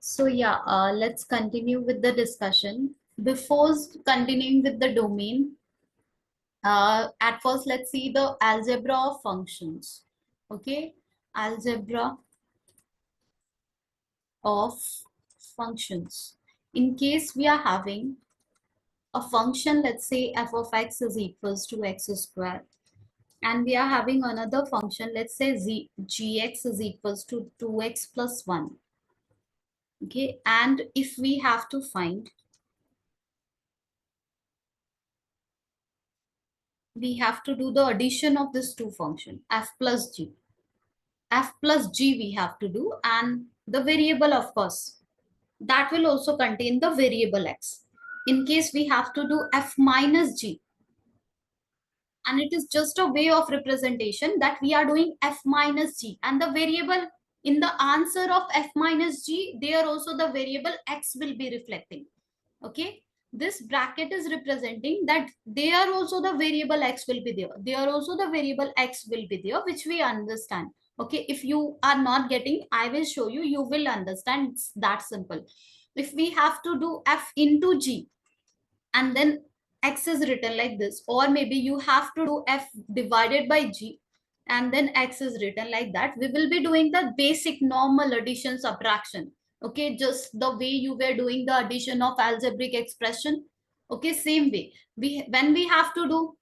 So yeah, let's continue with the discussion. Before continuing with the domain, at first let's see the algebra of functions. Okay, algebra of functions. In case we are having a function, let's say f of x is equals to x square, and we are having another function, let's say gx is equals to 2x plus 1. Okay, and if we have to find, we have to do the addition of this two function f plus g. F plus g we have to do, and the variable, of course, that will also contain the variable x. In case we have to do f minus g, and it is just a way of representation that we are doing f minus g, and the variable in the answer of f minus g, there also the variable x will be reflecting. Okay, this bracket is representing that there also the variable x will be there, there also the variable x will be there, which we understand. Okay, if you are not getting, I will show you, you will understand. It's that simple. If we have to do f into g, and then x is written like this, or maybe you have to do f divided by g and then x is written like that, we will be doing the basic normal addition subtraction. Okay, just the way you were doing the addition of algebraic expression. Okay, same way, when we have to do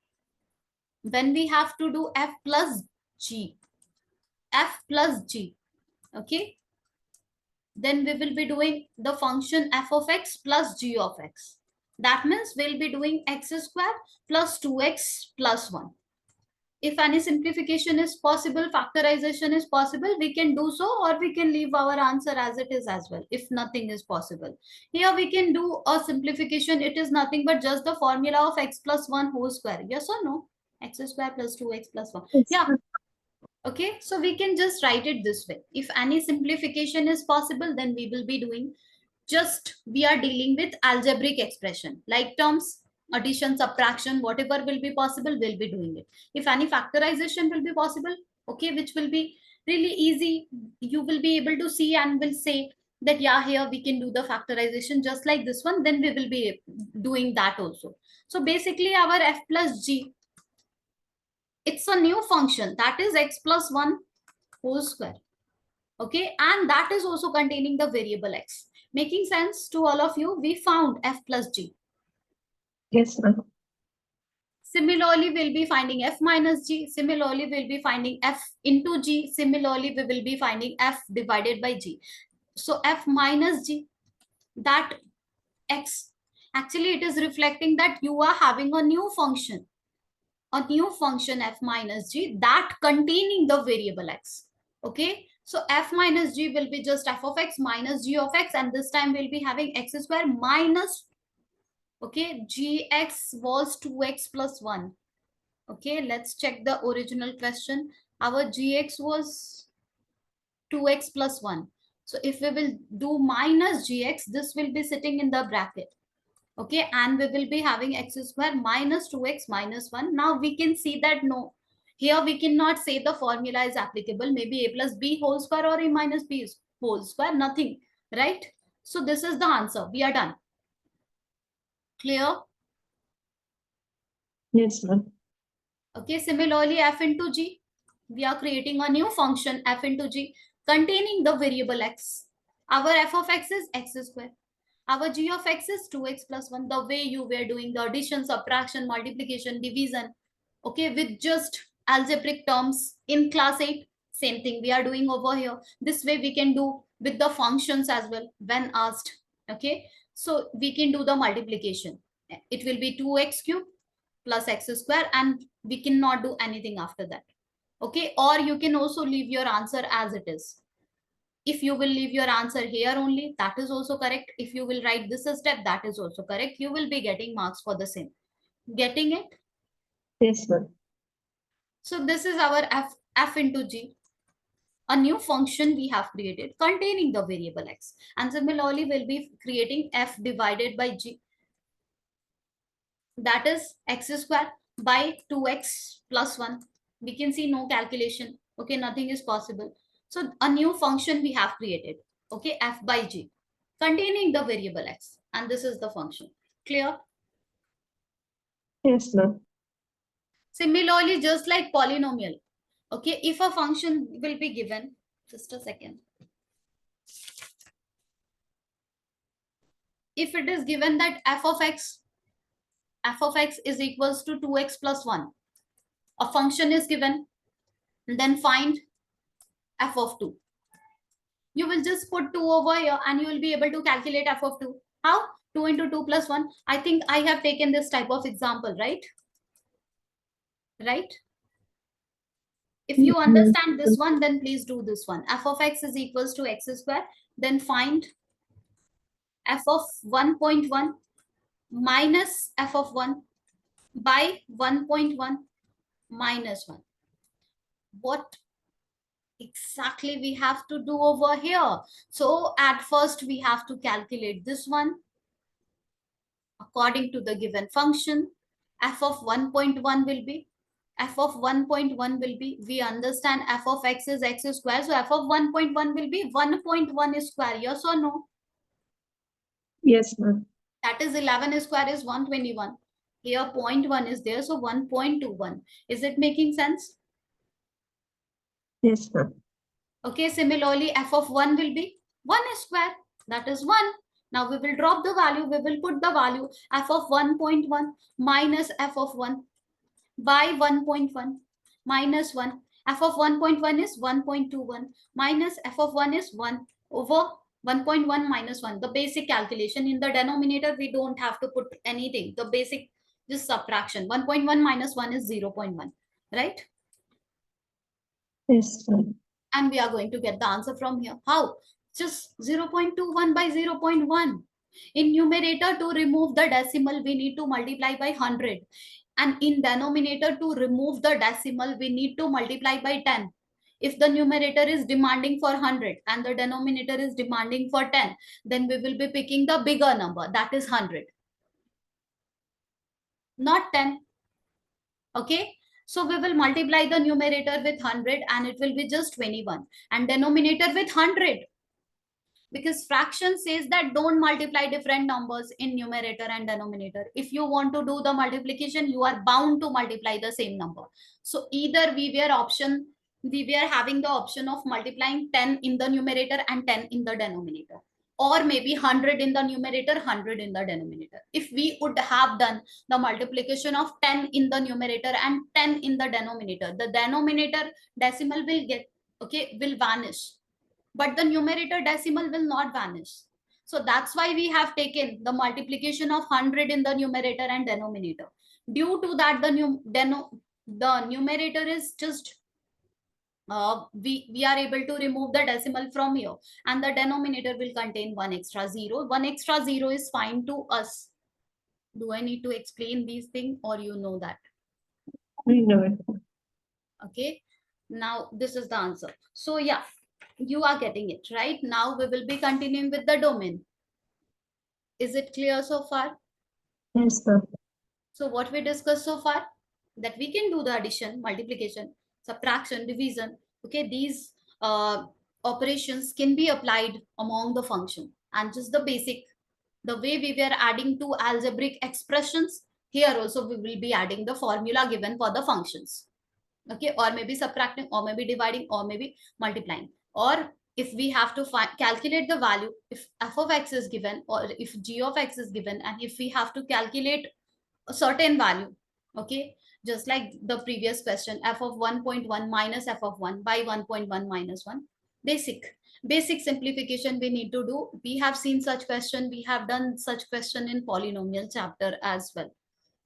f plus g, f plus g, okay, then we will be doing the function f of x plus g of x. That means we'll be doing x square plus 2x plus 1. If any simplification is possible, factorization is possible, we can do so, or we can leave our answer as it is as well, if nothing is possible. Here we can do a simplification. It is nothing but just the formula of x plus 1 whole square. Yes or no? X square plus 2x plus 1. Yes. Yeah. Okay, so we can just write it this way. If any simplification is possible, then we will be doing, just we are dealing with algebraic expression, like terms, addition, subtraction, whatever will be possible, we'll be doing it. If any factorization will be possible, okay, which will be really easy, you will be able to see and will say that, yeah, here we can do the factorization just like this one, then we will be doing that also. So basically our f plus g, it's a new function, that is x plus 1 whole square. Okay, and that is also containing the variable x. Making sense to all of you? We found f plus g. Yes, ma'am. Similarly, we'll be finding f minus g. Similarly, we'll be finding f into g. Similarly, we will be finding f divided by g. So f minus g, that x, actually it is reflecting that you are having a new function f minus g, that containing the variable x. Okay, so f minus g will be just f of x minus g of x, and this time we'll be having x square minus, okay, gx was 2x plus 1. Okay, let's check the original question. Our gx was 2x plus 1. So if we will do minus gx, this will be sitting in the bracket. Okay, and we will be having x square minus 2x minus 1. Now we can see that no, here we cannot say the formula is applicable, maybe a plus b whole square or a minus b whole square, nothing, right? So this is the answer, we are done. Clear? Yes, ma'am. Okay, similarly f into g, we are creating a new function f into g containing the variable x. Our f of x is x square. Our g of x is 2x plus 1. The way you were doing the addition, subtraction, multiplication, division, okay, with just algebraic terms in class 8, same thing we are doing over here. This way we can do with the functions as well when asked. Okay, so we can do the multiplication. It will be 2x cube plus x square, and we cannot do anything after that. Okay, or you can also leave your answer as it is. If you will leave your answer here only, that is also correct. If you will write this step, that is also correct. You will be getting marks for the same. Getting it? Yes, ma'am. So this is our f into g, a new function we have created containing the variable x. And similarly, we'll be creating f divided by g, that is x square by 2x plus 1. We can see no calculation. Okay, nothing is possible. So a new function we have created. Okay, f by g containing the variable x, and this is the function. Clear? Yes, ma'am. Similarly, just like polynomial, okay, if a function will be given, just a second. If it is given that f of x is equals to 2x plus 1, a function is given, then find f of 2. You will just put 2 over here and you will be able to calculate f of 2. How? 2 into 2 plus 1. I think I have taken this type of example, right? Right? If you Yes, understand this one, then please do this one. F of x is equals to x square. Then find f of 1.1 minus f of 1 by 1.1 minus 1. What exactly we have to do over here? So at first we have to calculate this one according to the given function. F of 1.1 will be, we understand f of x is x square, so f of 1.1 will be 1.1 square, yes or no? yes, ma'am. That is 11 square is 121. Here 0.1 is there, so 1.21. Is it making sense? Yes, ma'am. Okay, similarly, f of 1 will be 1 square, that is 1. Now we will drop the value, we will put the value f of 1.1 minus f of 1 by 1.1 minus 1. F of 1.1 is 1.21 minus f of 1 is 1 over 1.1 minus 1. The basic calculation in the denominator, we don't have to put anything. The basic, just subtraction. 1.1 minus 1 is 0.1, right? Yes, ma'am. And we are going to get the answer from here. How? Just 0.21 by 0.1. In numerator, to remove the decimal, we need to multiply by 100. And in denominator, to remove the decimal, we need to multiply by 10. If the numerator is demanding for 100 and the denominator is demanding for 10, then we will be picking the bigger number, that is 100, not 10. Okay, so we will multiply the numerator with 100 and it will be just 21, and denominator with 100, because fraction says that don't multiply different numbers in numerator and denominator. If you want to do the multiplication, you are bound to multiply the same number. So either we were having the option of multiplying 10 in the numerator and 10 in the denominator, or maybe 100 in the numerator, 100 in the denominator. If we would have done the multiplication of 10 in the numerator and 10 in the denominator, the denominator decimal will get, okay, will vanish, but the numerator decimal will not vanish. So that's why we have taken the multiplication of 100 in the numerator and denominator. Due to that, the numerator is just, we are able to remove the decimal from here, and the denominator will contain one extra zero. One extra zero is fine to us. Do I need to explain these things, or you know that? We know it. Okay, now this is the answer. So yeah, you are getting it right. Now we will be continuing with the domain. Is it clear so far? Yes, ma'am. So what we discussed so far, that we can do the addition, multiplication, subtraction, division. Okay, these operations can be applied among the function, and just the basic, the way we were adding two algebraic expressions, here also we will be adding the formula given for the functions. Okay, or maybe subtracting, or maybe dividing, or maybe multiplying, or if we have to calculate the value, if f of x is given, or if g of x is given, and if we have to calculate a certain value, okay, just like the previous question, f of 1.1 minus f of 1 by 1.1 minus 1, basic simplification we need to do. We have seen such question, we have done such question in polynomial chapter as well.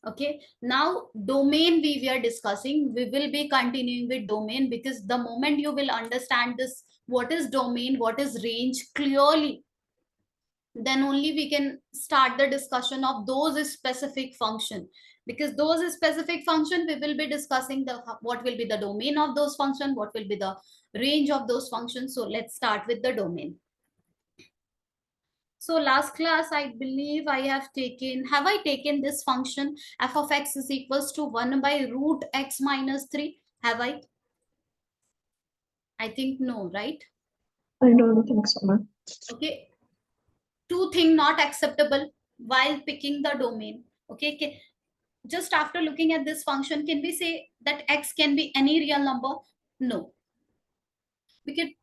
Okay, now domain we were discussing, we will be continuing with domain, because the moment you will understand this, what is domain, what is range clearly, then only we can start the discussion of those specific function. Because those specific function, we will be discussing the what will be the domain of those function, what will be the range of those functions. So let's start with the domain. So last class, I believe have I taken this function f of x is equals to 1 by root x minus 3? Have I think no, right? I don't think so, ma'am. Okay, two thing not acceptable while picking the domain. Okay, just after looking at this function, can we say that x can be any real number? No,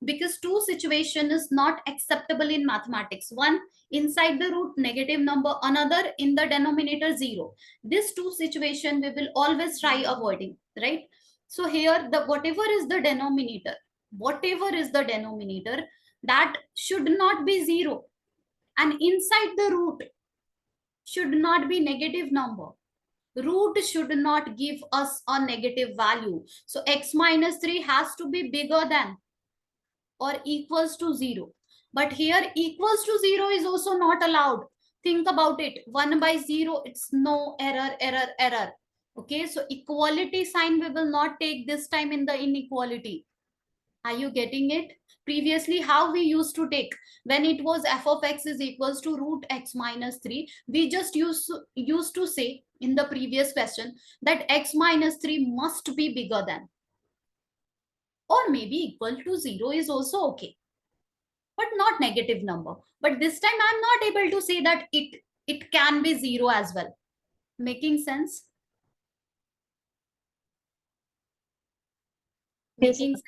because two situation is not acceptable in mathematics. One inside the root negative number, another in the denominator zero. This two situation we will always try avoiding, right? So here the whatever is the denominator, that should not be zero, and inside the root should not be negative number. Root should not give us a negative value. So x minus 3 has to be bigger than or equals to 0. But here equals to 0 is also not allowed. Think about it. 1 by 0, it's no error, error, error. Okay, so equality sign we will not take this time in the inequality. Are you getting it? Previously, how we used to take when it was f of x is equals to root x minus 3, we just used to say in the previous question that x minus 3 must be bigger than or maybe equal to 0 is also okay, but not negative number. But this time I'm not able to say that it can be 0 as well. Making sense? Yes, Making sense?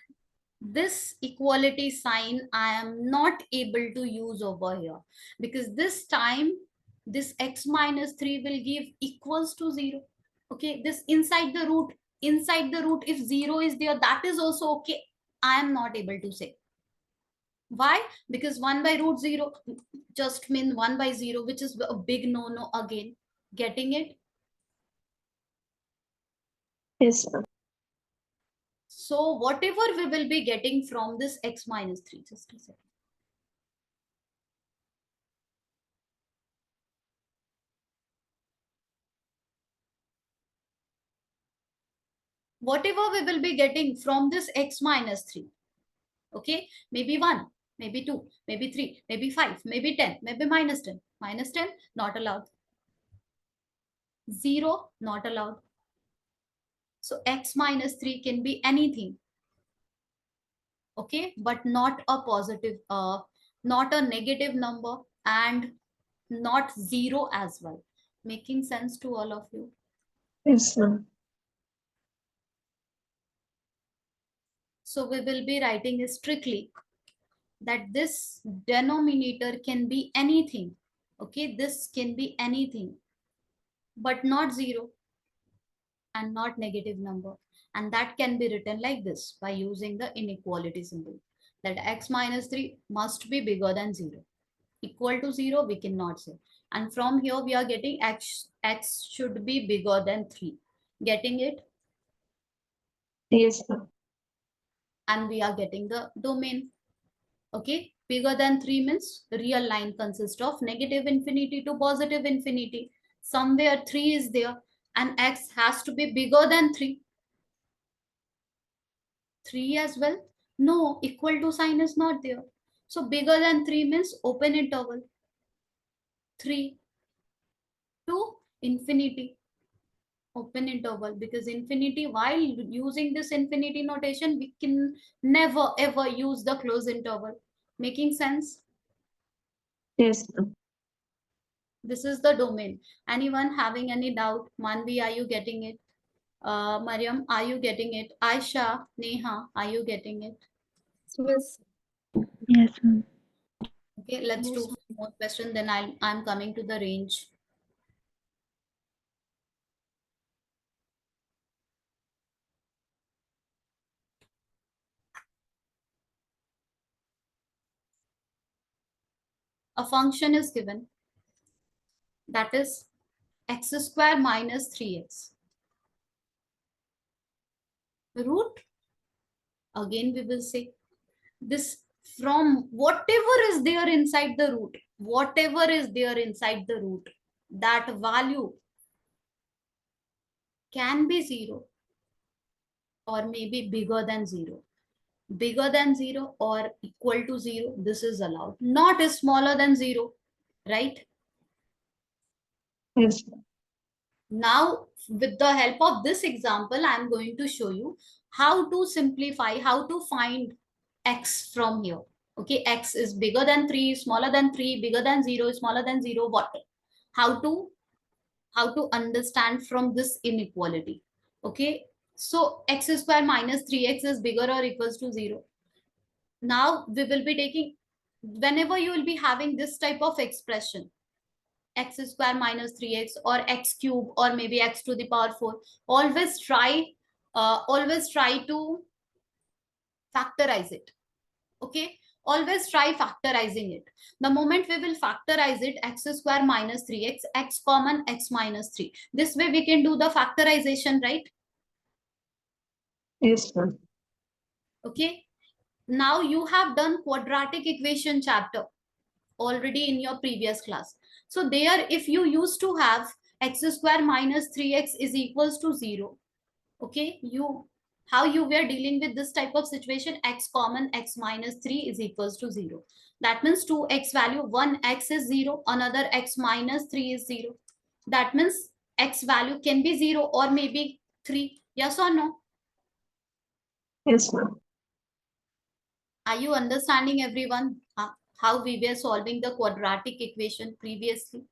This equality sign I am not able to use over here, because this time this x minus 3 will give equals to 0. Okay, this inside the root, if 0 is there, that is also okay. I am not able to say. Why? Because 1 by root 0 just mean 1 by 0, which is a big no again. Getting it? yes, ma'am. So whatever we will be getting from this x minus 3, just a second. Whatever we will be getting from this x minus 3, okay, maybe 1, maybe 2, maybe 3, maybe 5, maybe 10, maybe minus 10. Minus 10, not allowed. 0, not allowed. So x minus 3 can be anything, okay, but not a positive, not a negative number, and not 0 as well. Making sense to all of you? Yes, ma'am. So we will be writing strictly that this denominator can be anything. Okay, this can be anything, but not 0 and not negative number. And that can be written like this by using the inequality symbol, that x minus 3 must be bigger than 0. Equal to 0, we cannot say. And from here, we are getting x should be bigger than 3. Getting it? Yes, ma'am. And we are getting the domain. Okay, bigger than 3 means real line consists of negative infinity to positive infinity. Somewhere 3 is there and x has to be bigger than 3. 3 as well? No, equal to sign is not there. So bigger than 3 means open interval. 3 to infinity. Open interval, because infinity, while using this infinity notation, we can never ever use the close interval. Making sense? Yes, ma'am. This is the domain. Anyone having any doubt? Manvi, are you getting it? Mariam, are you getting it? Aisha, Neha, are you getting it? Yes. Yes, ma'am. Okay, let's do more question. Then I'm coming to the range. A function is given, that is x square minus 3x. Root, again we will say this from whatever is there inside the root, whatever is there inside the root, that value can be 0 or maybe bigger than 0. Bigger than 0 or equal to 0, this is allowed. Not smaller than 0, right? Yes, ma'am. Now, with the help of this example, I am going to show you how to simplify, how to find x from here. Okay, x is bigger than 3, smaller than 3, bigger than 0, smaller than 0. What? How to understand from this inequality? Okay, so x square minus 3x is bigger or equals to 0. Now we will be taking, whenever you will be having this type of expression, x square minus 3x or x cube or maybe x to the power 4, always try to factorize it. Okay, always try factorizing it. The moment we will factorize it, x square minus 3x, x common, x minus 3. This way we can do the factorization, right? Yes, ma'am. Okay, now you have done quadratic equation chapter already in your previous class. So there, if you used to have x square minus 3x is equals to 0, okay, how you were dealing with this type of situation, x common, x minus 3 is equals to 0. That means 2x value, one x is 0, another x minus 3 is 0. That means x value can be 0 or maybe 3. Yes or no? Yes, ma'am. Are you understanding, everyone, how we were solving the quadratic equation previously?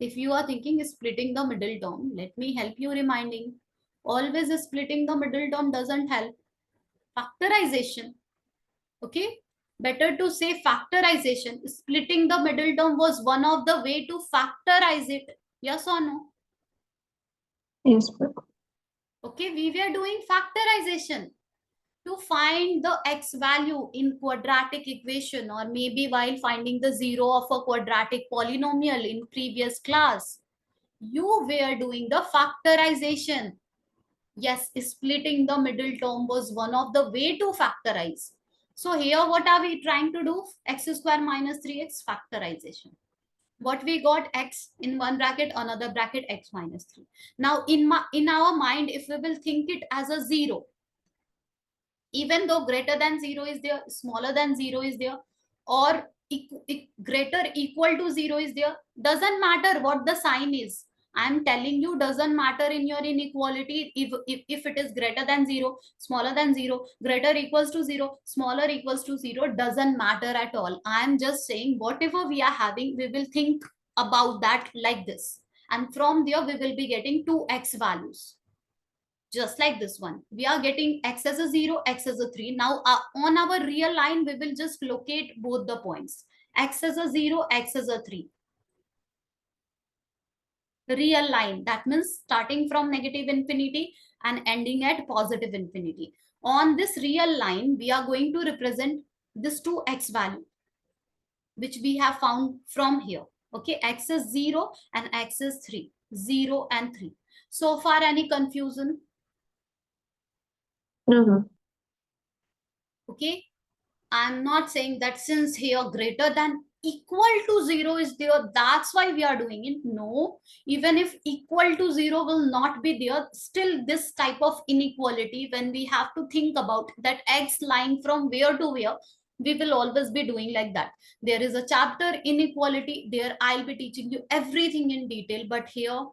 If you are thinking splitting the middle term, let me help you reminding. Always splitting the middle term doesn't help. Factorization. Okay. Better to say factorization. Splitting the middle term was one of the way to factorize it. Yes or no? Yes, ma'am. Okay. We were doing factorization to find the x value in quadratic equation, or maybe while finding the zero of a quadratic polynomial in previous class. You were doing the factorization. Yes, splitting the middle term was one of the way to factorize. So here what are we trying to do? X square minus 3x factorization. What we got, x in one bracket, another bracket, x minus 3. Now in our mind, if we will think it as a 0, even though greater than 0 is there, smaller than 0 is there, or greater equal to 0 is there, doesn't matter what the sign is. I'm telling you, doesn't matter in your inequality. If it is greater than 0, smaller than 0, greater equals to 0, smaller equals to 0, doesn't matter at all. I'm just saying whatever we are having, we will think about that like this, and from there we will be getting two x values. Just like this one, we are getting x as a 0, x as a 3. Now on our real line, we will just locate both the points, x as a 0, x as a 3. Real line, that means starting from negative infinity and ending at positive infinity. On this real line, we are going to represent this 2x value which we have found from here. Okay, x is 0 and x is 3. 0 and 3. So far, any confusion? No, ma'am. Okay, I'm not saying that since here greater than equal to 0 is there, that's why we are doing it. No, even if equal to 0 will not be there, still this type of inequality, when we have to think about that x lying from where to where, we will always be doing like that. There is a chapter inequality there. I'll be teaching you everything in detail, but here,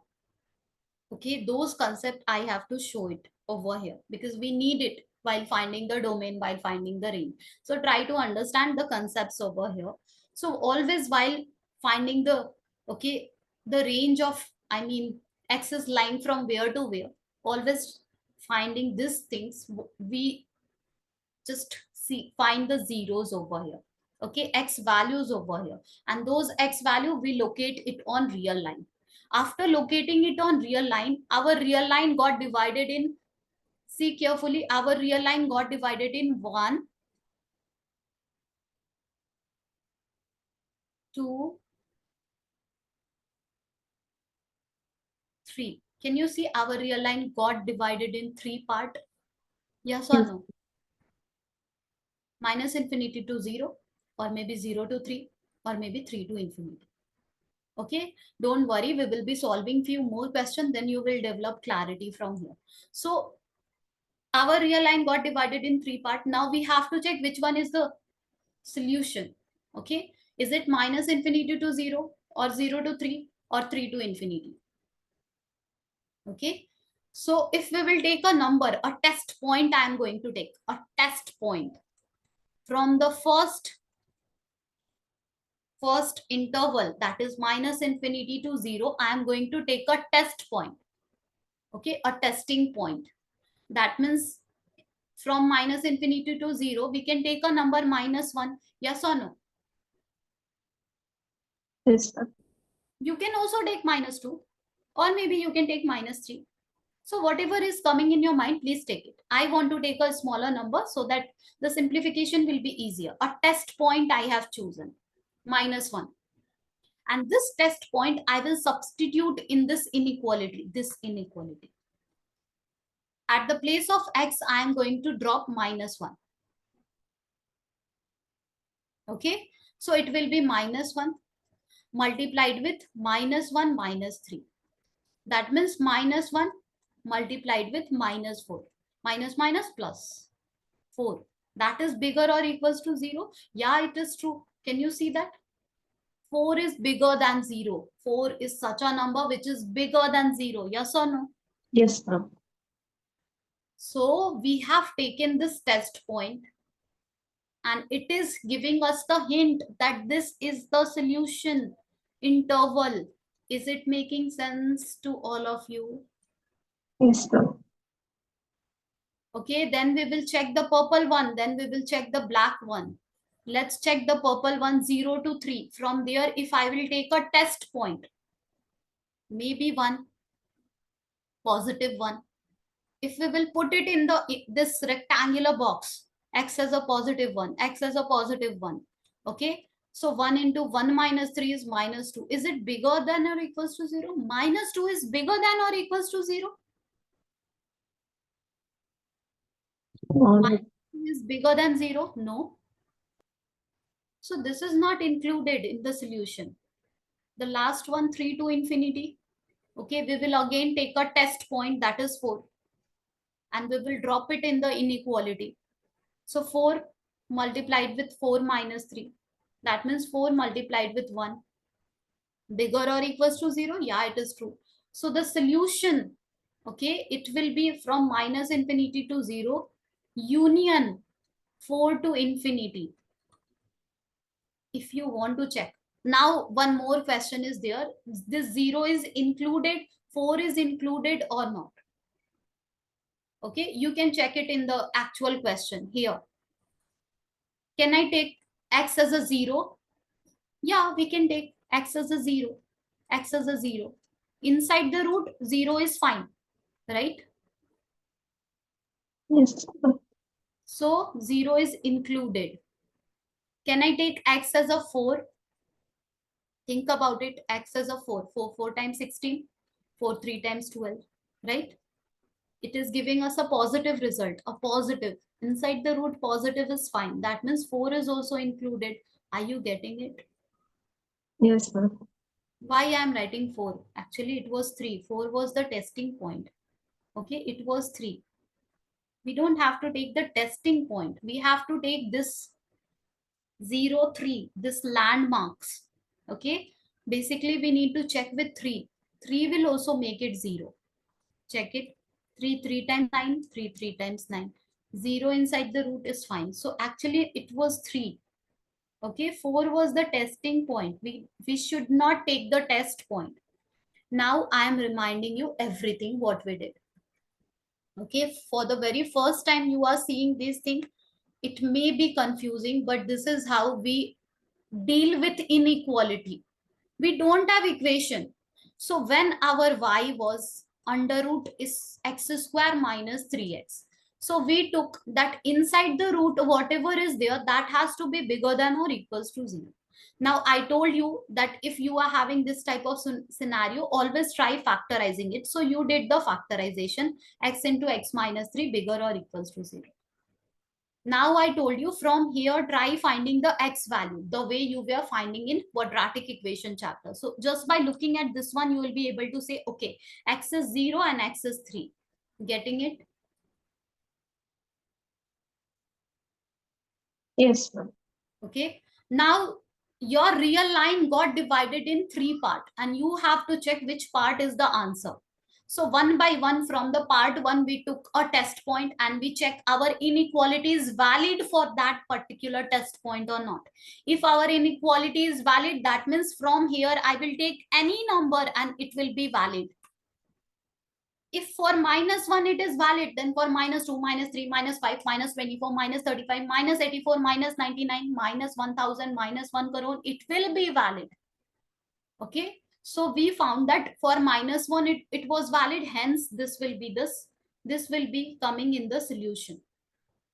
okay, those concepts I have to show it over here because we need it while finding the domain, while finding the range. So try to understand the concepts over here. So always while finding the, okay, the range of, I mean, x is line from where to where, always finding these things, we just see, find the zeros over here. Okay, x values over here, and those x value we locate it on real line. After locating it on real line, our real line got divided in, see carefully, our real line got divided in 1, 2, 3. Can you see our real line got divided in 3 part? Yes or Yes. no? Minus infinity to 0, or maybe 0 to 3, or maybe 3 to infinity. Okay, don't worry, we will be solving few more questions, then you will develop clarity from here. So our real line got divided in 3 parts. Now we have to check which one is the solution. Okay, is it minus infinity to 0, or 0 to 3, or 3 to infinity? Okay, So if we will take a number, a test point, I am going to take a test point from the first interval, that is minus infinity to 0. I am going to take a test point. Okay, a testing point. That means from minus infinity to 0, we can take a number -1. Yes or no? Yes, sir. You can also take -2, or maybe you can take -3. So whatever is coming in your mind, please take it. I want to take a smaller number so that the simplification will be easier. A test point I have chosen, -1. And this test point I will substitute in this inequality, At the place of x, I am going to drop -1. Okay, so it will be -1 multiplied with -1 -3. That means -1 multiplied with -4. Minus minus plus 4. That is bigger or equals to 0. Yeah, it is true. Can you see that? 4 is bigger than 0. 4 is such a number which is bigger than 0. Yes or no? Yes, sir. So we have taken this test point and it is giving us the hint that this is the solution interval. Is it making sense to all of you? Yes, sir. Okay, then we will check the purple one. Then we will check the black one. Let's check the purple one, 0 to 3. From there, if I will take a test point, maybe 1, positive 1. If we will put it in this rectangular box, x as a positive 1, x as a positive 1. Okay, so 1 into 1 minus 3 is -2. Is it bigger than or equals to 0? -2 is bigger than or equals to 0? All right. -2 is bigger than 0? No. So this is not included in the solution. The last one, 3 to infinity. Okay, we will again take a test point, that is 4. And we will drop it in the inequality. So 4 multiplied with 4 minus 3. That means 4 multiplied with 1. Bigger or equals to 0? Yeah, it is true. So the solution, okay, it will be from minus infinity to 0, union 4 to infinity. If you want to check. Now, one more question is there. This 0 is included, 4 is included or not? Okay, you can check it in the actual question here. Can I take x as a 0? Yeah, we can take x as a 0. X as a 0. Inside the root, 0 is fine, right? Yes, sir. So 0 is included. Can I take x as a 4? Think about it. X as a 4. 4 times 16. 4 3 times 12, right? It is giving us a positive result, a positive. Inside the root, positive is fine. That means 4 is also included. Are you getting it? Yes, sir. Why I am writing 4? Actually, it was 3. 4 was the testing point. Okay, it was 3. We don't have to take the testing point. We have to take this 0, 3, this landmarks. Okay, basically we need to check with 3. 3 will also make it 0. Check it. 3 3 times 9, 3 3 times 9. 0 inside the root is fine. So actually it was 3. Okay, 4 was the testing point. We should not take the test point. Now I am reminding you everything what we did. Okay, for the very first time you are seeing this thing, it may be confusing, but this is how we deal with inequality. We don't have equation. So when our y was under root is x square minus 3x. So we took that inside the root, whatever is there, that has to be bigger than or equals to 0. Now, I told you that if you are having this type of scenario, always try factorizing it. So you did the factorization, x into x minus 3 bigger or equals to 0. Now I told you from here, try finding the x value, the way you were finding in quadratic equation chapter. So just by looking at this one, you will be able to say, okay, x is 0 and x is 3. Getting it? Yes, sir. Okay. Now your real line got divided in 3 parts and you have to check which part is the answer. So one by one, from the part 1, we took a test point and we check our inequality is valid for that particular test point or not. If our inequality is valid, that means from here I will take any number and it will be valid. If for -1 it is valid, then for -2, -3, -5, -24, -35, -84, -99, -1000, -1 crore, it will be valid. Okay, so we found that for -1 it was valid, hence this will be this will be coming in the solution.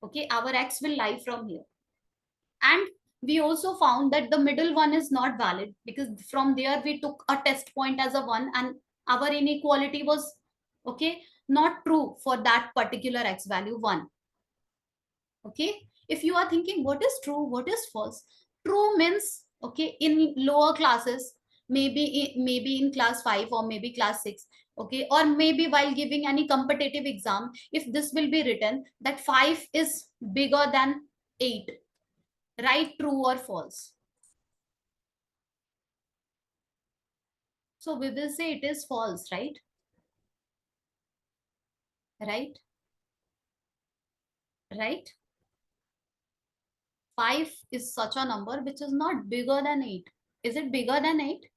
Okay, our x will lie from here. And we also found that the middle one is not valid, because from there we took a test point as a 1 and our inequality was, okay, not true for that particular x value 1. Okay, if you are thinking what is true, what is false, true means, okay, in lower classes, maybe in class 5 or maybe class 6, okay, or maybe while giving any competitive exam, if this will be written that 5 is bigger than 8, right? True or false? So we will say it is false, right? Right? Right? 5 is such a number which is not bigger than 8. Is it bigger than 8?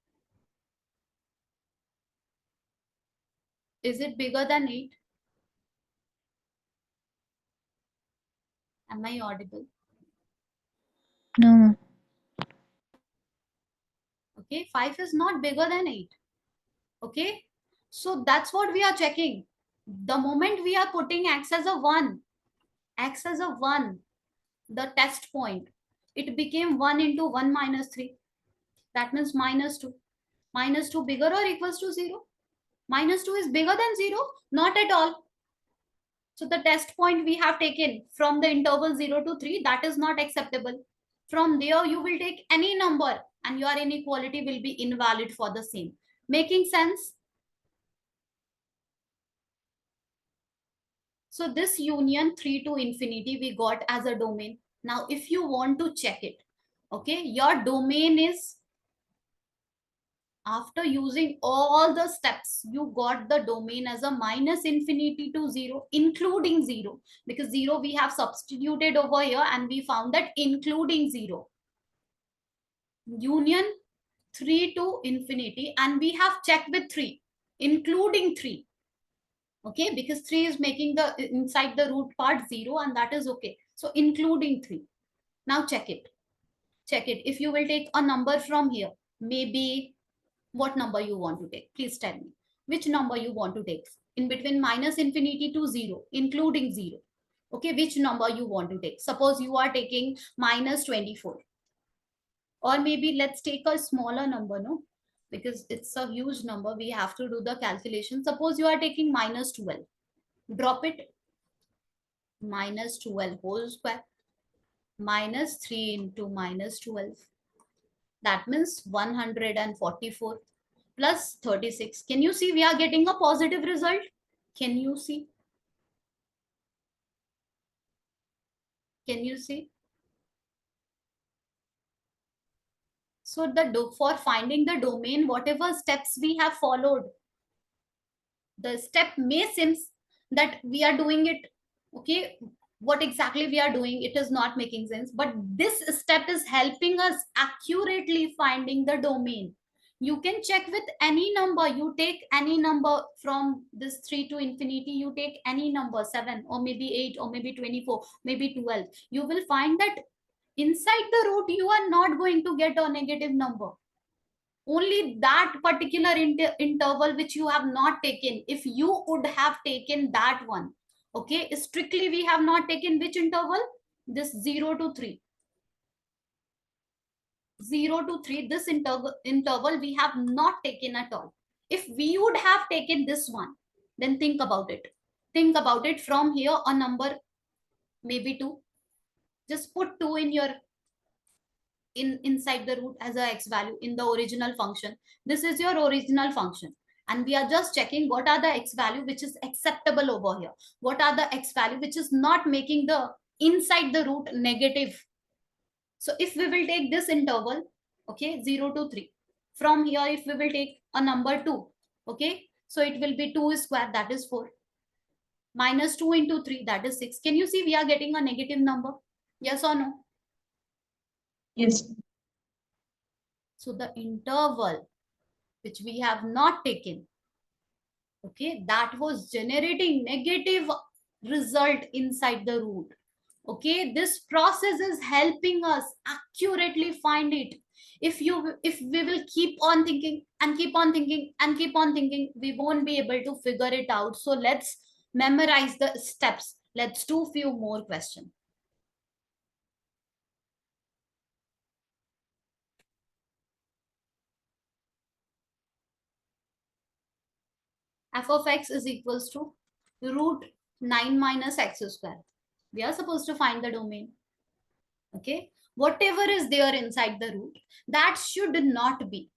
Is it bigger than 8? Am I audible? No. Okay, 5 is not bigger than 8. Okay, so that's what we are checking. The moment we are putting x as a 1, x as a 1, the test point, it became 1 into 1 minus 3. That means -2. -2 bigger or equals to 0? -2 is bigger than 0? Not at all. So the test point we have taken from the interval 0 to 3, that is not acceptable. From there, you will take any number and your inequality will be invalid for the same. Making sense? So this union 3 to infinity we got as a domain. Now, if you want to check it, okay, your domain is, after using all the steps, you got the domain as a -infinity to 0, including 0, because 0 we have substituted over here and we found that including 0. Union 3 to infinity, and we have checked with 3, including 3. Okay, because 3 is making the inside the root part 0, and that is okay. So including 3. Now check it. Check it. If you will take a number from here, maybe what number you want to take? Please tell me which number you want to take in between -infinity to 0, including 0. Okay, which number you want to take? Suppose you are taking -24, or maybe let's take a smaller number, no, because it's a huge number, we have to do the calculation. Suppose you are taking -12, drop it, -12 whole square, -3 into -12, that means 144 plus 36. Can you see we are getting a positive result? Can you see? Can you see? So for finding the domain, whatever steps we have followed, the step may seems that we are doing it, okay, what exactly we are doing, it is not making sense, but this step is helping us accurately finding the domain. You can check with any number, you take any number from this 3 to infinity, you take any number 7 or maybe 8 or maybe 24, maybe 12, you will find that inside the root you are not going to get a negative number. Only that particular interval which you have not taken, if you would have taken that one, okay, strictly we have not taken which interval, this 0 to 3, 0 to 3, this interval we have not taken at all. If we would have taken this one, then think about it, think about it. From here a number, maybe 2, just put 2 in your inside the root as a x value in the original function. This is your original function, and we are just checking what are the x value which is acceptable over here, what are the x value which is not making the inside the root negative. So if we will take this interval, okay, 0 to 3, from here if we will take a number 2, okay, So it will be 2 square, that is 4. Minus 2 into 3, that is 6. Can you see we are getting a negative number? Yes or no? Yes. So the interval which we have not taken, okay, that was generating negative result inside the root. Okay, this process is helping us accurately find it. If we will keep on thinking and keep on thinking and keep on thinking, we won't be able to figure it out. So let's memorize the steps. Let's do few more questions. F of x is equals to root 9 minus x square. We are supposed to find the domain. Okay, whatever is there inside the root, that should not be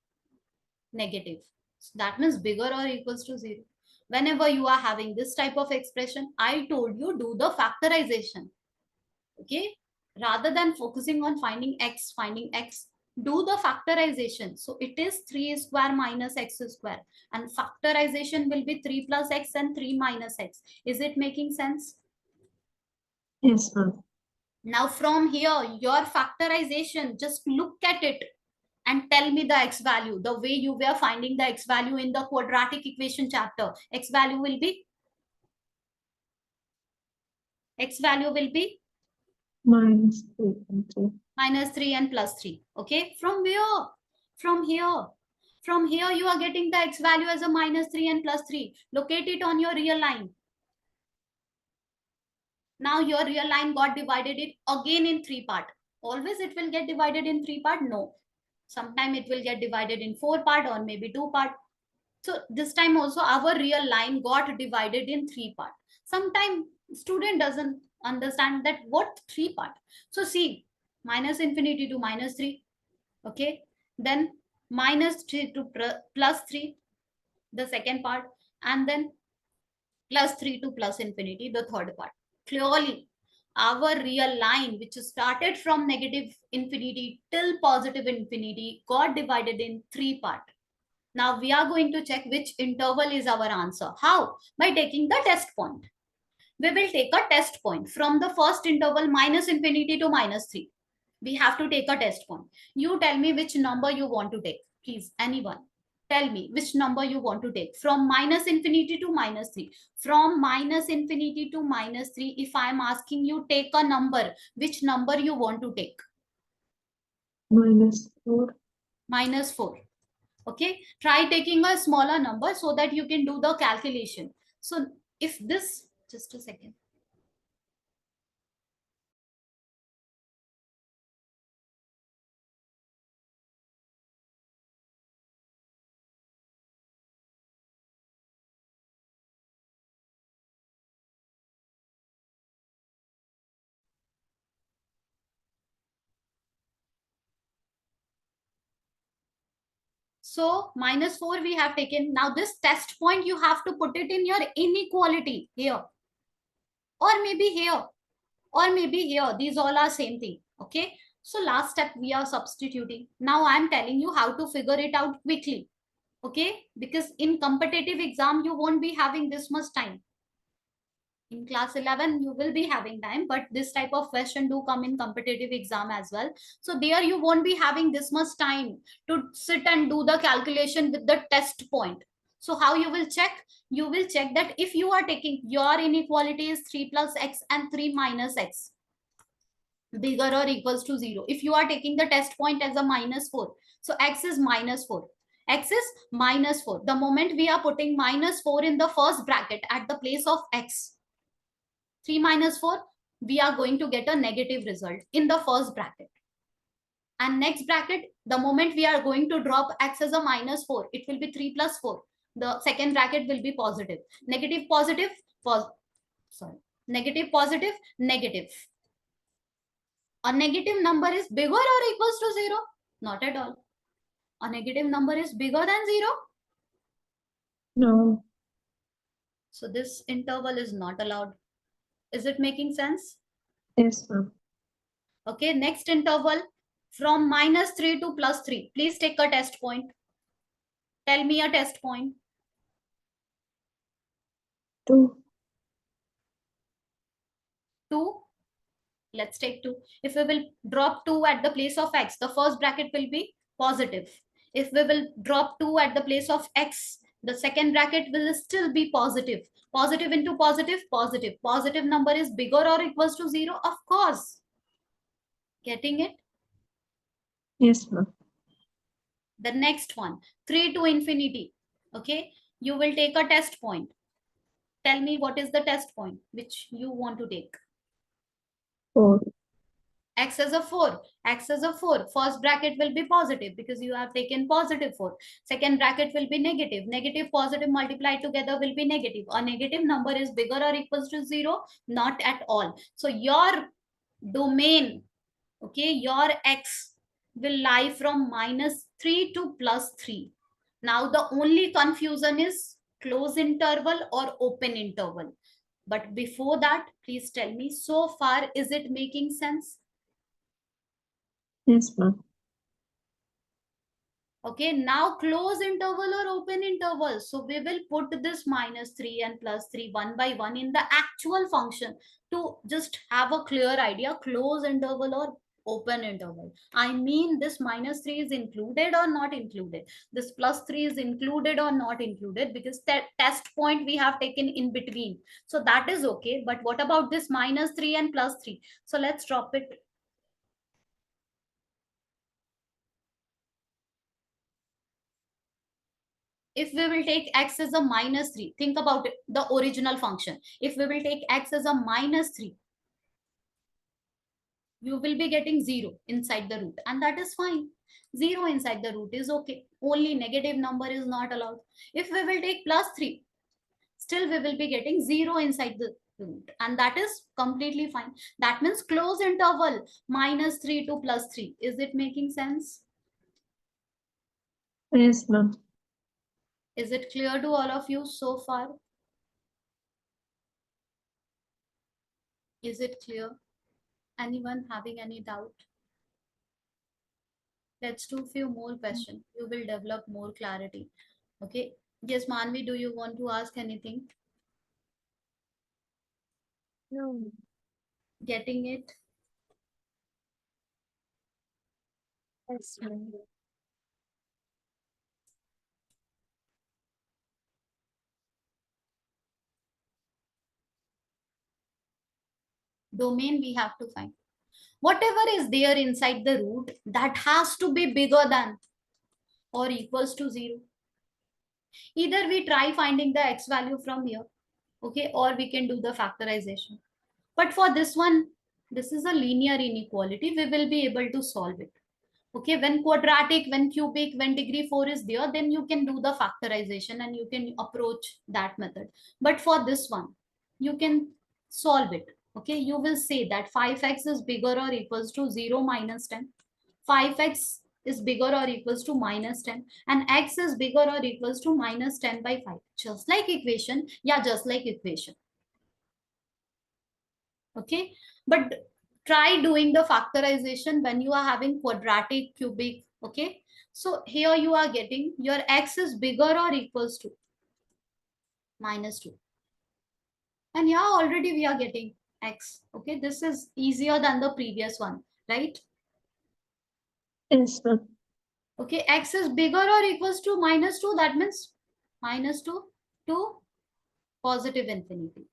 negative. So that means bigger or equals to 0. Whenever you are having this type of expression, I told you do the factorization. Okay, rather than focusing on finding x, do the factorization. So it is 3 square minus x square, and factorization will be 3 plus x and 3 minus x. Is it making sense? Yes, ma'am. Now from here, your factorization, just look at it and tell me the x value. The way you were finding the x value in the quadratic equation chapter, x value will be Minus 3 and 3. minus 3 and plus 3. Okay, from where? From here you are getting the x value as a minus 3 and plus 3. Locate it on your real line. Now your real line got divided it again in 3 part. Always it will get divided in 3 part? No. Sometime it will get divided in 4 part or maybe 2 part. So this time also our real line got divided in 3 part. Sometimes student doesn't understand that what 3 part. So see, minus infinity to minus 3. Okay. Then minus 3 to plus 3, the second part. And then plus 3 to plus infinity, the third part. Clearly, our real line, which started from negative infinity till positive infinity, got divided in 3 parts. Now we are going to check which interval is our answer. How? By taking the test point. We will take a test point from the first interval minus infinity to minus 3. We have to take a test point. You tell me which number you want to take. Please, anyone. Tell me which number you want to take from minus infinity to minus 3. From minus infinity to minus 3, if I am asking you take a number, which number you want to take? Minus 4. Minus 4. Okay, try taking a smaller number so that you can do the calculation. So if this, just a second. So minus 4 we have taken. Now this test point you have to put it in your inequality here, or maybe here, or maybe here. These all are same thing. Okay, so last step we are substituting. Now I am telling you how to figure it out quickly. Okay, because in competitive exam you won't be having this much time. In class 11 you will be having time, but this type of question do come in competitive exam as well. So there you won't be having this much time to sit and do the calculation with the test point. So how you will check? You will check that if you are taking your inequality is 3 plus x and 3 minus x bigger or equals to 0. If you are taking the test point as a minus 4, so x is minus 4. X is minus 4. The moment we are putting minus 4 in the first bracket at the place of x, 3 minus 4, we are going to get a negative result in the first bracket. And next bracket, the moment we are going to drop x as a minus 4, it will be 3 plus 4. The second bracket will be positive. Negative, positive, negative, positive, negative. A negative number is bigger or equals to 0? Not at all. A negative number is bigger than 0? No. So this interval is not allowed. Is it making sense? Yes, ma'am. Okay, next interval from minus 3 to plus 3. Please take a test point. Tell me a test point. 2. 2. Let's take 2. If we will drop 2 at the place of x, the first bracket will be positive. If we will drop 2 at the place of x, the second bracket will still be positive. Positive into positive, positive. Positive number is bigger or equals to 0? Of course. Getting it? Yes, ma'am. The next one, 3 to infinity. Okay, you will take a test point. Tell me what is the test point which you want to take. 4. X as a 4. X as a 4. First bracket will be positive because you have taken positive 4. Second bracket will be negative. Negative, positive multiplied together will be negative. A negative number is bigger or equals to 0? Not at all. So your domain, okay, your X will lie from -3 to +3. Now the only confusion is close interval or open interval. But before that, please tell me, so far, is it making sense? Yes, ma'am. Okay, now close interval or open interval. So we will put this -3 and +3 one by one in the actual function to just have a clear idea, close interval or open interval. I mean, this -3 is included or not included. This +3 is included or not included, because that test point we have taken in between. So that is okay. But what about this -3 and +3? So let's drop it. If we will take x as a -3, think about it, the original function. If we will take x as a -3, you will be getting 0 inside the root, and that is fine. 0 inside the root is okay. Only negative number is not allowed. If we will take +3, still we will be getting 0 inside the root, and that is completely fine. That means close interval -3 to +3. Is it making sense? Yes, ma'am. Is it clear to all of you so far? Is it clear? Anyone having any doubt? Let's do few more questions. You will develop more clarity. Okay. Yes, Manvi, do you want to ask anything? No. Getting it? Yes, ma'am. Domain we have to find. Whatever is there inside the root, that has to be bigger than or equals to 0. Either we try finding the x value from here, okay, or we can do the factorization. But for this one, this is a linear inequality. We will be able to solve it. Okay, when quadratic, when cubic, when degree 4 is there, then you can do the factorization and you can approach that method. But for this one, you can solve it. Okay, you will say that 5x is bigger or equals to 0 minus 10. 5x is bigger or equals to minus 10, and x is bigger or equals to minus 10 by 5. Just like equation. Yeah, just like equation. Okay, but try doing the factorization when you are having quadratic, cubic. Okay, so here you are getting your x is bigger or equals to -2, and yeah, already we are getting x. Okay, this is easier than the previous one, right? Yes, ma'am. Okay, x is bigger or equals to -2. That means -2 to positive infinity.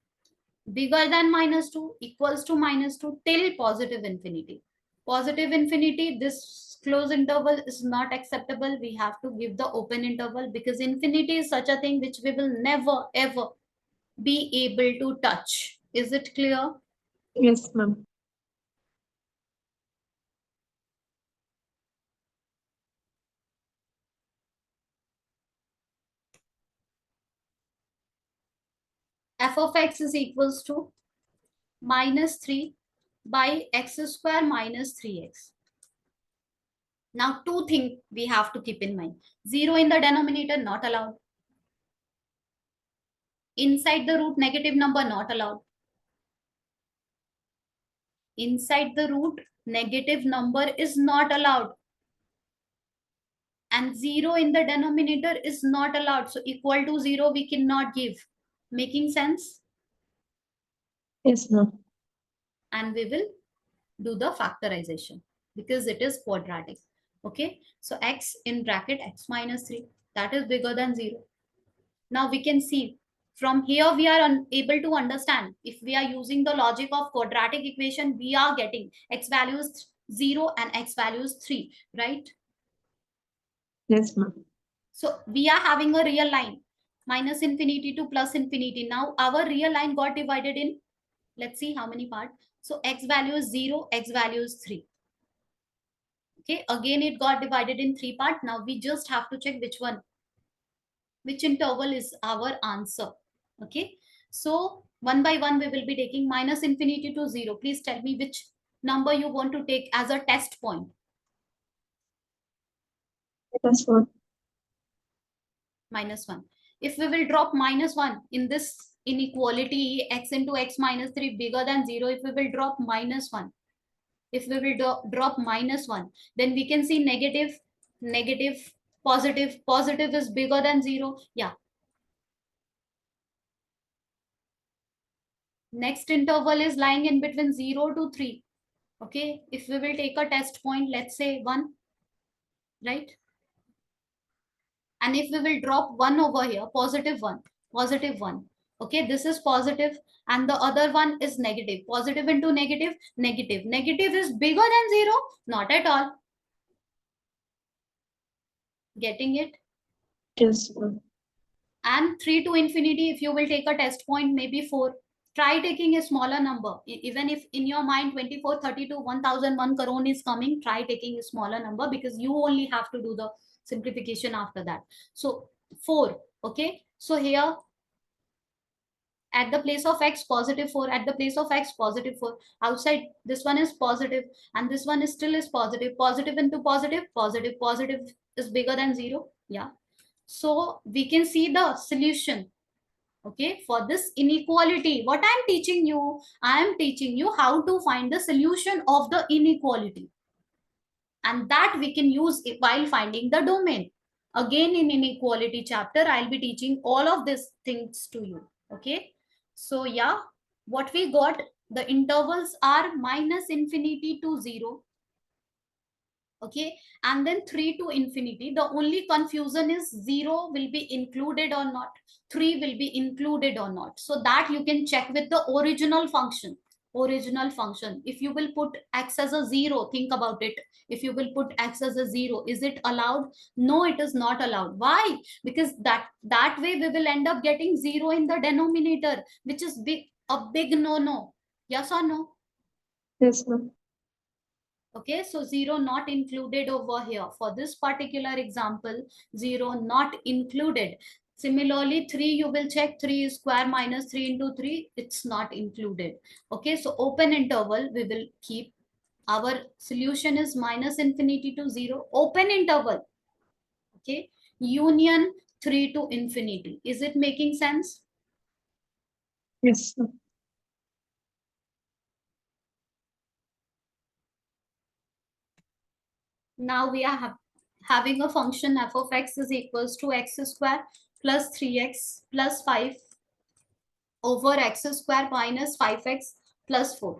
Bigger than -2, equals to -2 till positive infinity. Positive infinity, this closed interval is not acceptable. We have to give the open interval, because infinity is such a thing which we will never ever be able to touch. Is it clear? Yes, ma'am. F of x is equals to -3 by x square minus 3x. Now, two things we have to keep in mind. 0 in the denominator, not allowed. Inside the root, negative number, not allowed. Inside the root, negative number is not allowed. And 0 in the denominator is not allowed. So equal to 0 we cannot give. Making sense? Yes, ma'am. And we will do the factorization because it is quadratic. Okay, so x in bracket x minus 3, that is bigger than 0. Now we can see from here we are unable to understand if we are using the logic of quadratic equation, we are getting x values 0 and x values 3, right? Yes, ma'am. So we are having a real line minus infinity to plus infinity. Now our real line got divided in, let's see how many parts. So x value is 0, x value is 3. Okay, again it got divided in 3 parts. Now we just have to check which interval is our answer. Okay, so one by one we will be taking minus infinity to 0. Please tell me which number you want to take as a test point. That's what. Minus 1. If we will drop minus 1 in this inequality, x into x minus 3 bigger than 0, if we will drop minus 1, if we will drop minus 1, then we can see negative, negative, positive. Positive is bigger than 0. Yeah. Next interval is lying in between 0 to 3. Okay. If we will take a test point, let's say 1, right? And if we will drop 1 over here, positive 1, positive 1. Okay, this is positive and the other one is negative. Positive into negative, negative. Negative is bigger than 0? Not at all. Getting it? Yes, ma'am. And 3 to infinity, if you will take a test point, maybe 4. Try taking a smaller number. Even if in your mind 24, 32, 1001 crore is coming, try taking a smaller number because you only have to do the simplification after that. So 4. Okay. So here at the place of x positive 4, at the place of x positive 4, outside this one is positive and this one is still is positive. Positive into positive, positive, positive is bigger than 0. Yeah, so we can see the solution. Okay, for this inequality, what I'm teaching you, I am teaching you how to find the solution of the inequality, and that we can use it while finding the domain. Again, in inequality chapter, I'll be teaching all of these things to you. Okay, so yeah, what we got, the intervals are minus infinity to 0. Okay, and then 3 to infinity. The only confusion is 0 will be included or not, 3 will be included or not, so that you can check with the original function. Original function, if you will put x as a 0, think about it. If you will put x as a 0, is it allowed? No, it is not allowed. Why? Because that way we will end up getting 0 in the denominator, which is a big no. Yes or no? Yes, ma'am. Okay, so 0 not included over here. For this particular example, 0 not included. Similarly, 3 you will check, 3 square minus 3 into 3, it's not included. Okay, so open interval we will keep. Our solution is minus infinity to 0, open interval. Okay, union 3 to infinity. Is it making sense? Yes, ma'am. Now we are having a function f of x is equals to x square plus 3x plus 5 over x square minus 5x plus 4.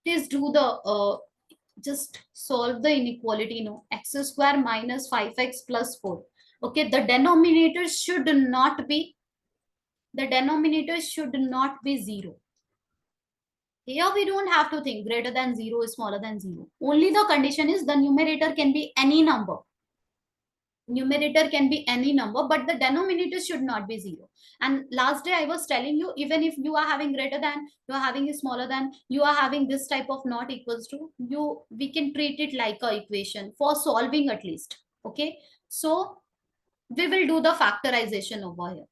Please do the just solve the inequality. No, x square minus 5x plus 4. Okay, the denominator should not be, the denominator should not be 0. Here we don't have to think greater than 0 is smaller than 0. Only the condition is the numerator can be any number. Numerator can be any number, but the denominator should not be 0. And last day I was telling you, even if you are having greater than, you are having a smaller than, you are having this type of not equals to, we can treat it like a equation for solving at least. Okay, so we will do the factorization over here.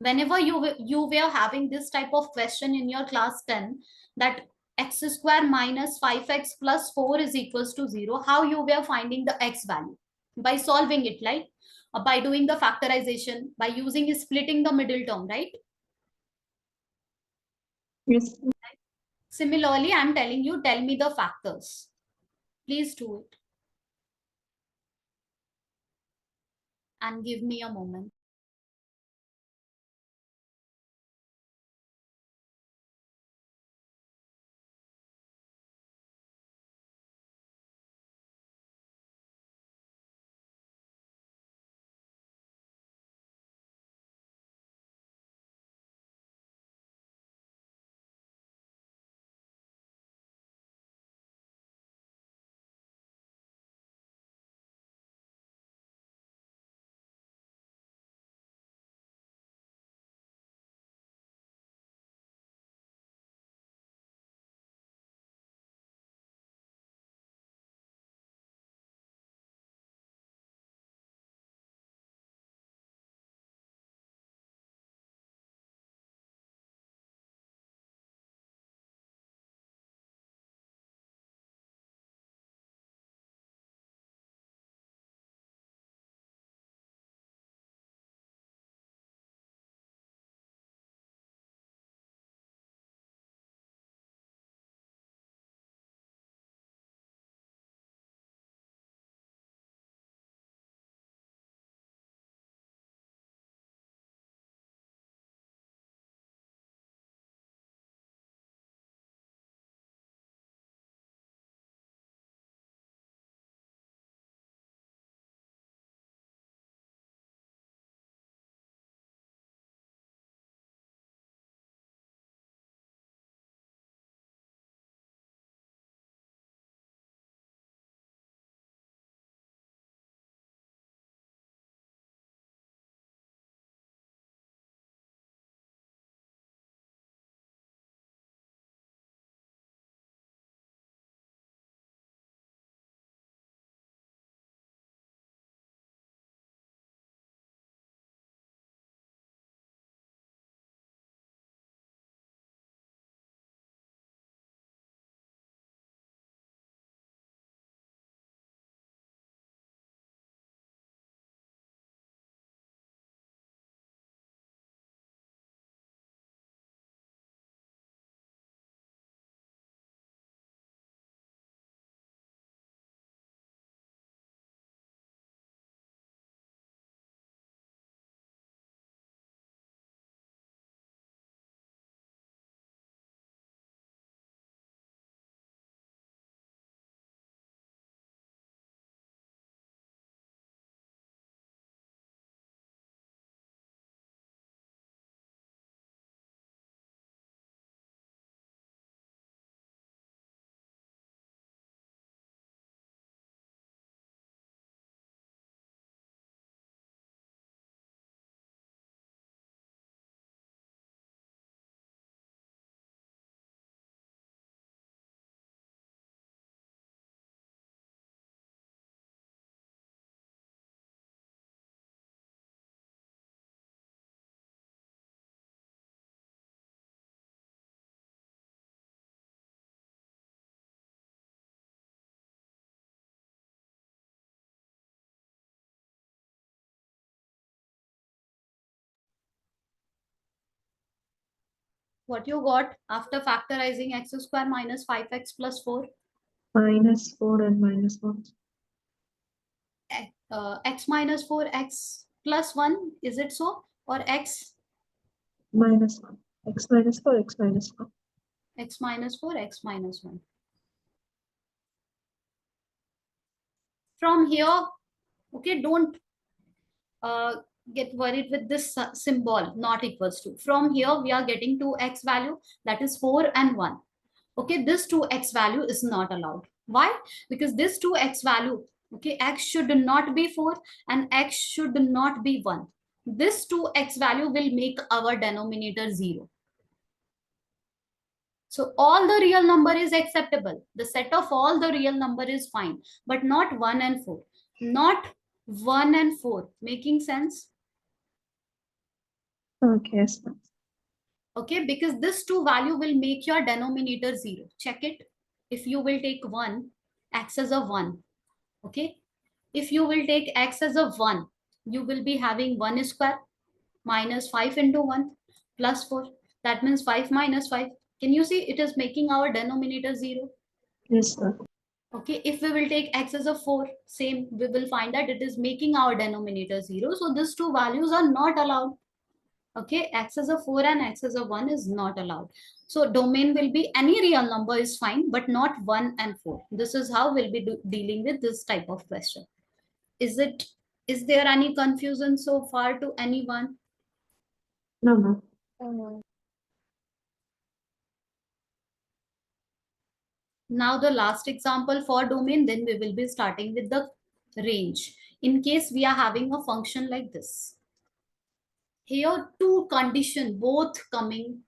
Whenever you were having this type of question in your class 10, that x square minus 5x plus 4 is equals to 0, how you were finding the x value? By solving it, like by doing the factorization, by using splitting the middle term, right? Yes, ma'am. Similarly, I'm telling you, tell me the factors. Please do it and give me a moment. What you got after factorizing x square minus 5x plus 4? -4 and -1. X minus 4, x plus 1, is it so? Or x? -1. X -4, X -1. X minus 4, x minus 1. From here, okay, don't get worried with this symbol, not equals to. From here, we are getting 2x value, that is 4 and 1. Okay, this 2x value is not allowed. Why? Because this 2x value, okay, x should not be 4 and x should not be 1. This 2x value will make our denominator 0. So all the real number is acceptable. The set of all the real number is fine, but not 1 and 4. Not 1 and 4. Making sense? Okay, yes, ma'am. Okay, because this 2 value will make your denominator 0. Check it. If you will take 1, x as a 1. Okay. If you will take x as a 1, you will be having 1 square minus 5 into 1 plus 4. That means 5 minus 5. Can you see it is making our denominator 0? Yes, ma'am. Okay, if we will take x as a 4, same, we will find that it is making our denominator 0. So these two values are not allowed. Okay, x as a 4 and x as a 1 is not allowed. So domain will be any real number is fine, but not 1 and 4. This is how we'll be dealing with this type of question. Is there any confusion so far to anyone? No, ma'am. Now the last example for domain, then we will be starting with the range. In case we are having a function like this. Here two conditions both coming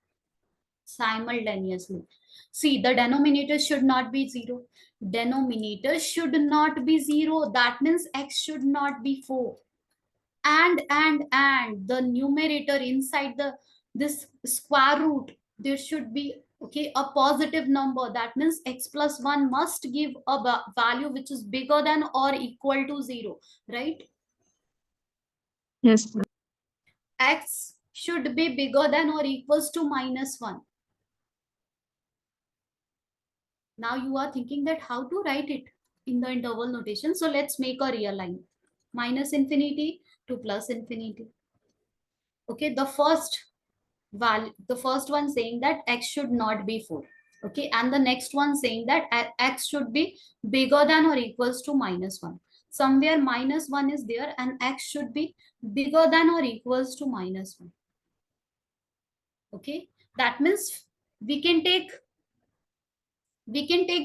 simultaneously. See, the denominator should not be 0. Denominator should not be 0. That means x should not be 4. And the numerator inside this square root, there should be, okay, a positive number. That means x plus 1 must give a value which is bigger than or equal to 0, right? Yes, ma'am. X should be bigger than or equals to -1. Now you are thinking that how to write it in the interval notation. So let's make a real line. Minus infinity to plus infinity. Okay, the first one saying that x should not be 4. Okay, and the next one saying that x should be bigger than or equals to -1. Somewhere -1 is there and x should be bigger than or equals to -1. Okay, that means we can take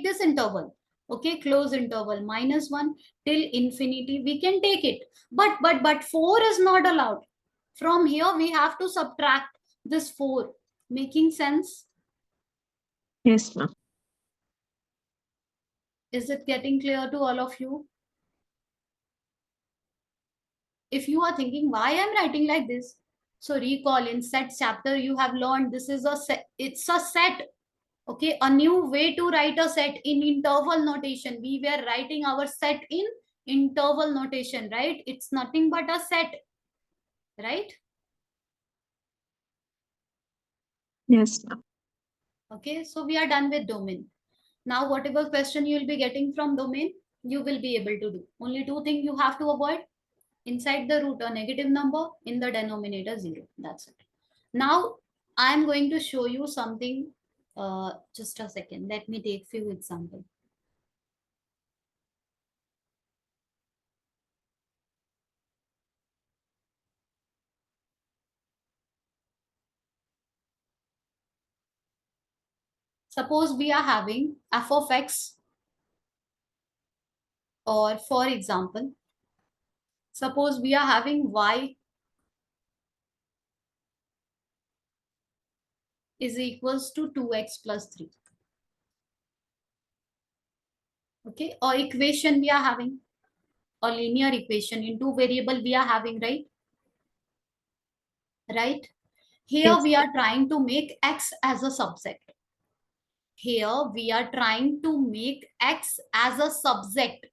this interval. Okay, close interval -1 till infinity, we can take it, but 4 is not allowed. From here we have to subtract this 4. Making sense? Yes, ma'am. Is it getting clear to all of you? If you are thinking why I'm writing like this, so recall in set chapter you have learned this is a set. It's a set. Okay, a new way to write a set in interval notation. We were writing our set in interval notation, right? It's nothing but a set, right? Yes, ma'am. Okay, so we are done with domain. Now whatever question you will be getting from domain, you will be able to do. Only two things you have to avoid. Inside the root a negative number, in the denominator 0. That's it. Now I am going to show you something. Just a second. Let me take few examples. Suppose we are having f of x, or for example, suppose we are having y is equals to 2x plus 3. Okay, or equation we are having, a linear equation in two variable we are having, right? Right? Here Yes. we are trying to make x as a subset. Here we are trying to make x as a subject.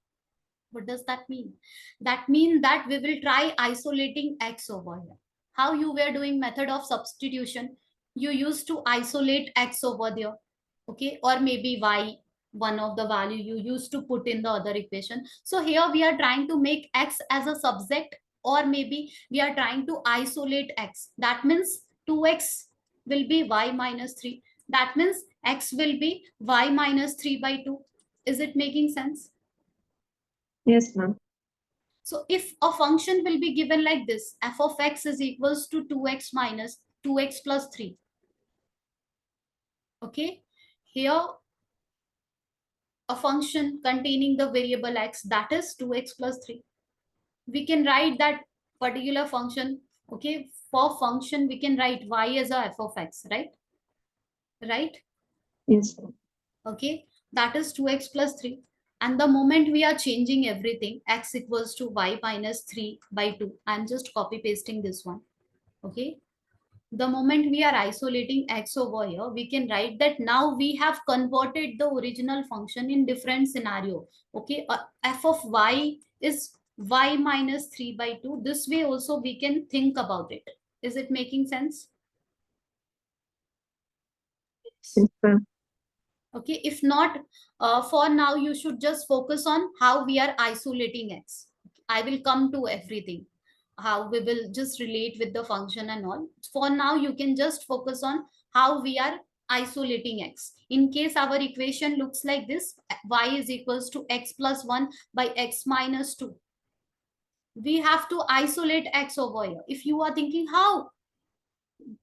What does that mean? That means that we will try isolating x over here. How you were doing method of substitution? you used to isolate x over there, okay, or maybe y, one of the value you used to put in the other equation. So here we are trying to make x as a subject, or maybe we are trying to isolate x. That means 2x will be y minus 3. That means x will be y minus 3 by 2. Is it making sense? Yes, ma'am. So if a function will be given like this, f of x is equals to 2x minus 2x plus 3. Okay, here a function containing the variable x, that is 2x plus 3. We can write that particular function, okay, for function we can write y as a f of x, right? Right? Yes, ma'am. Okay, that is 2x plus 3. And the moment we are changing everything, x equals to y minus 3 by 2. I'm just copy pasting this one. Okay, the moment we are isolating x over here, we can write that now we have converted the original function in different scenario. Okay, f of y is y minus 3 by 2. This way also we can think about it. Is it making sense? Yes, ma'am. Okay, if not, for now you should just focus on how we are isolating x. I will come to everything, how we will just relate with the function and all. For now you can just focus on how we are isolating x. In case our equation looks like this, y is equals to x plus 1 by x minus 2, we have to isolate x over here. If you are thinking how,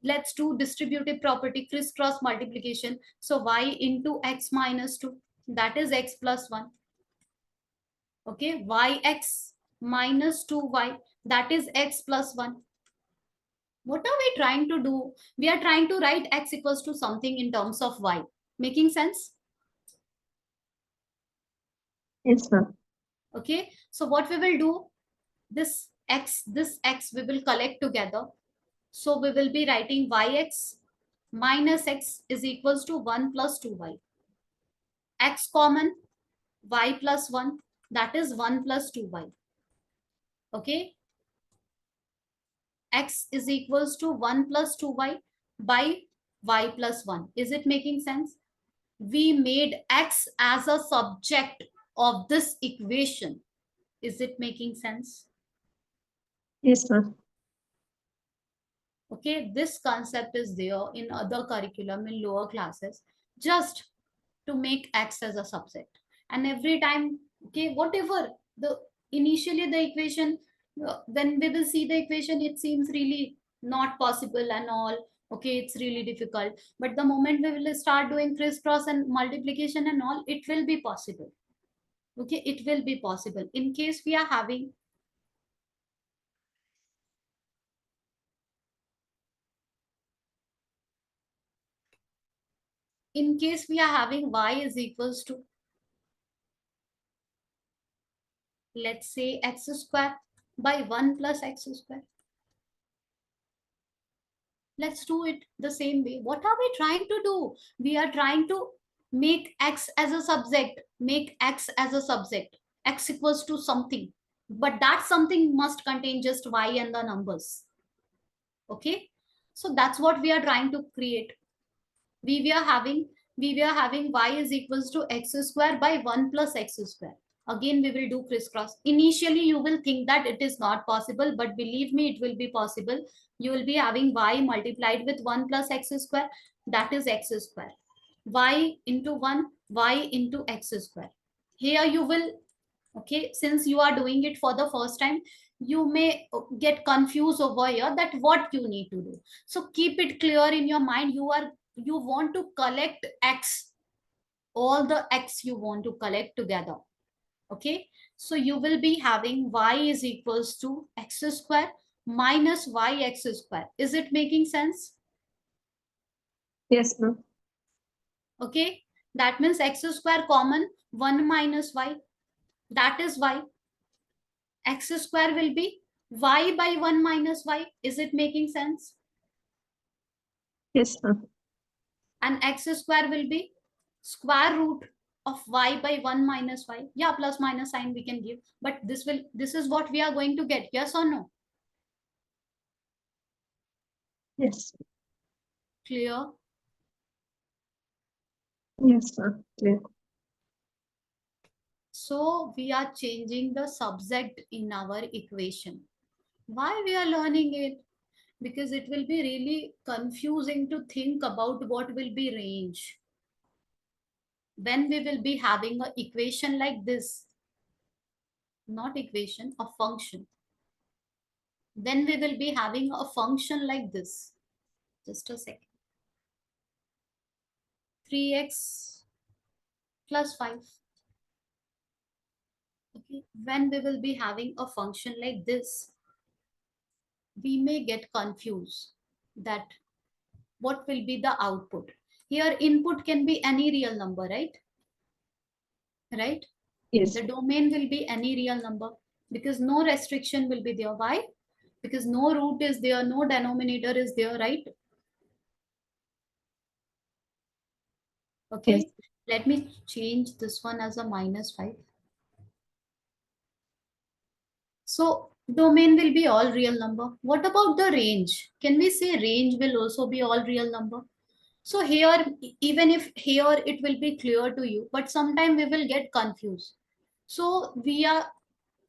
let's do distributive property, crisscross multiplication. So y into x minus 2, that is x plus 1. Okay, yx minus 2y, that is x plus 1. What are we trying to do? We are trying to write x equals to something in terms of y. Making sense? Yes, ma'am. Okay, so what we will do, this x we will collect together. So we will be writing yx minus x is equals to 1 plus 2y. X common, y plus 1, that is 1 plus 2y. Okay, x is equals to 1 plus 2y by y plus 1. Is it making sense? We made x as a subject of this equation. Is it making sense? Yes, ma'am. Okay, this concept is there in other curriculum in lower classes, just to make x as a subject. And every time, okay, whatever the initially the equation, when we will see the equation, it seems really not possible and all. Okay, it's really difficult. But the moment we will start doing crisscross and multiplication and all, it will be possible. Okay, it will be possible. In case we are having, y is equals to, let's say, x square by 1 plus x square. Let's do it the same way. What are we trying to do? We are trying to make x as a subject, make x as a subject, x equals to something, but that something must contain just y and the numbers. Okay, so that's what we are trying to create. We were having y is equals to x square by 1 plus x square. Again we will do crisscross. Initially you will think that it is not possible, but believe me, it will be possible. You will be having y multiplied with 1 plus x square, that is x square. Y into 1, y into x square. Here you will, okay, since you are doing it for the first time, you may get confused over here that what you need to do. So keep it clear in your mind. You want to collect x, all the x you want to collect together. Okay, so you will be having y is equals to x square minus yx square. Is it making sense? Yes, ma'am. Okay, that means x square common, 1 minus y, that is y. X square will be y by 1 minus y. Is it making sense? Yes, ma'am. And x square will be square root of y by 1 minus y. Yeah, plus minus sign we can give, but this is what we are going to get. Yes or no? Yes. Clear? Yes, ma'am. Clear. So we are changing the subject in our equation. Why we are learning it? Because it will be really confusing to think about what will be range. When we will be having an equation like this, not equation, a function. When we will be having a function like this, just a second, 3x plus 5. Okay, when we will be having a function like this, we may get confused that what will be the output. Here input can be any real number, right? Right? Yes. The domain will be any real number because no restriction will be there. Why? Because no root is there, no denominator is there, right? Yes. Okay, let me change this one as a -5. So domain will be all real number. What about the range? Can we say range will also be all real number? So here, even if here it will be clear to you, but sometime we will get confused. So we are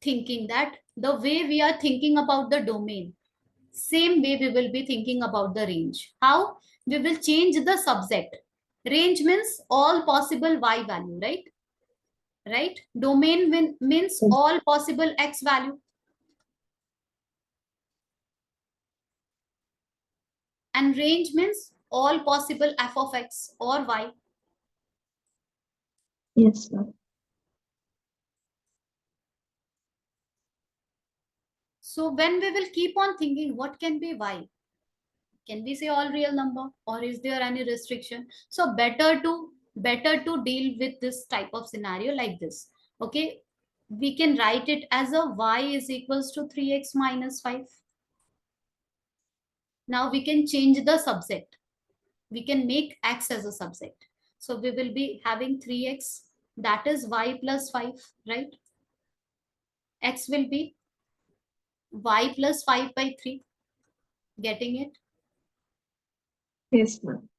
thinking that the way we are thinking about the domain, same way we will be thinking about the range. How? We will change the subject. Range means all possible y value, right? Right? Domain means Yes. all possible x value. And range means all possible f of x or y. Yes, ma'am. So when we will keep on thinking what can be y, can we say all real number or is there any restriction? So better to deal with this type of scenario like this. Okay, we can write it as a y is equals to 3x minus 5. Now we can change the subject. We can make x as a subject. So we will be having 3x, that is y plus 5, right? X will be y plus 5 by 3. Getting it? Yes, ma'am.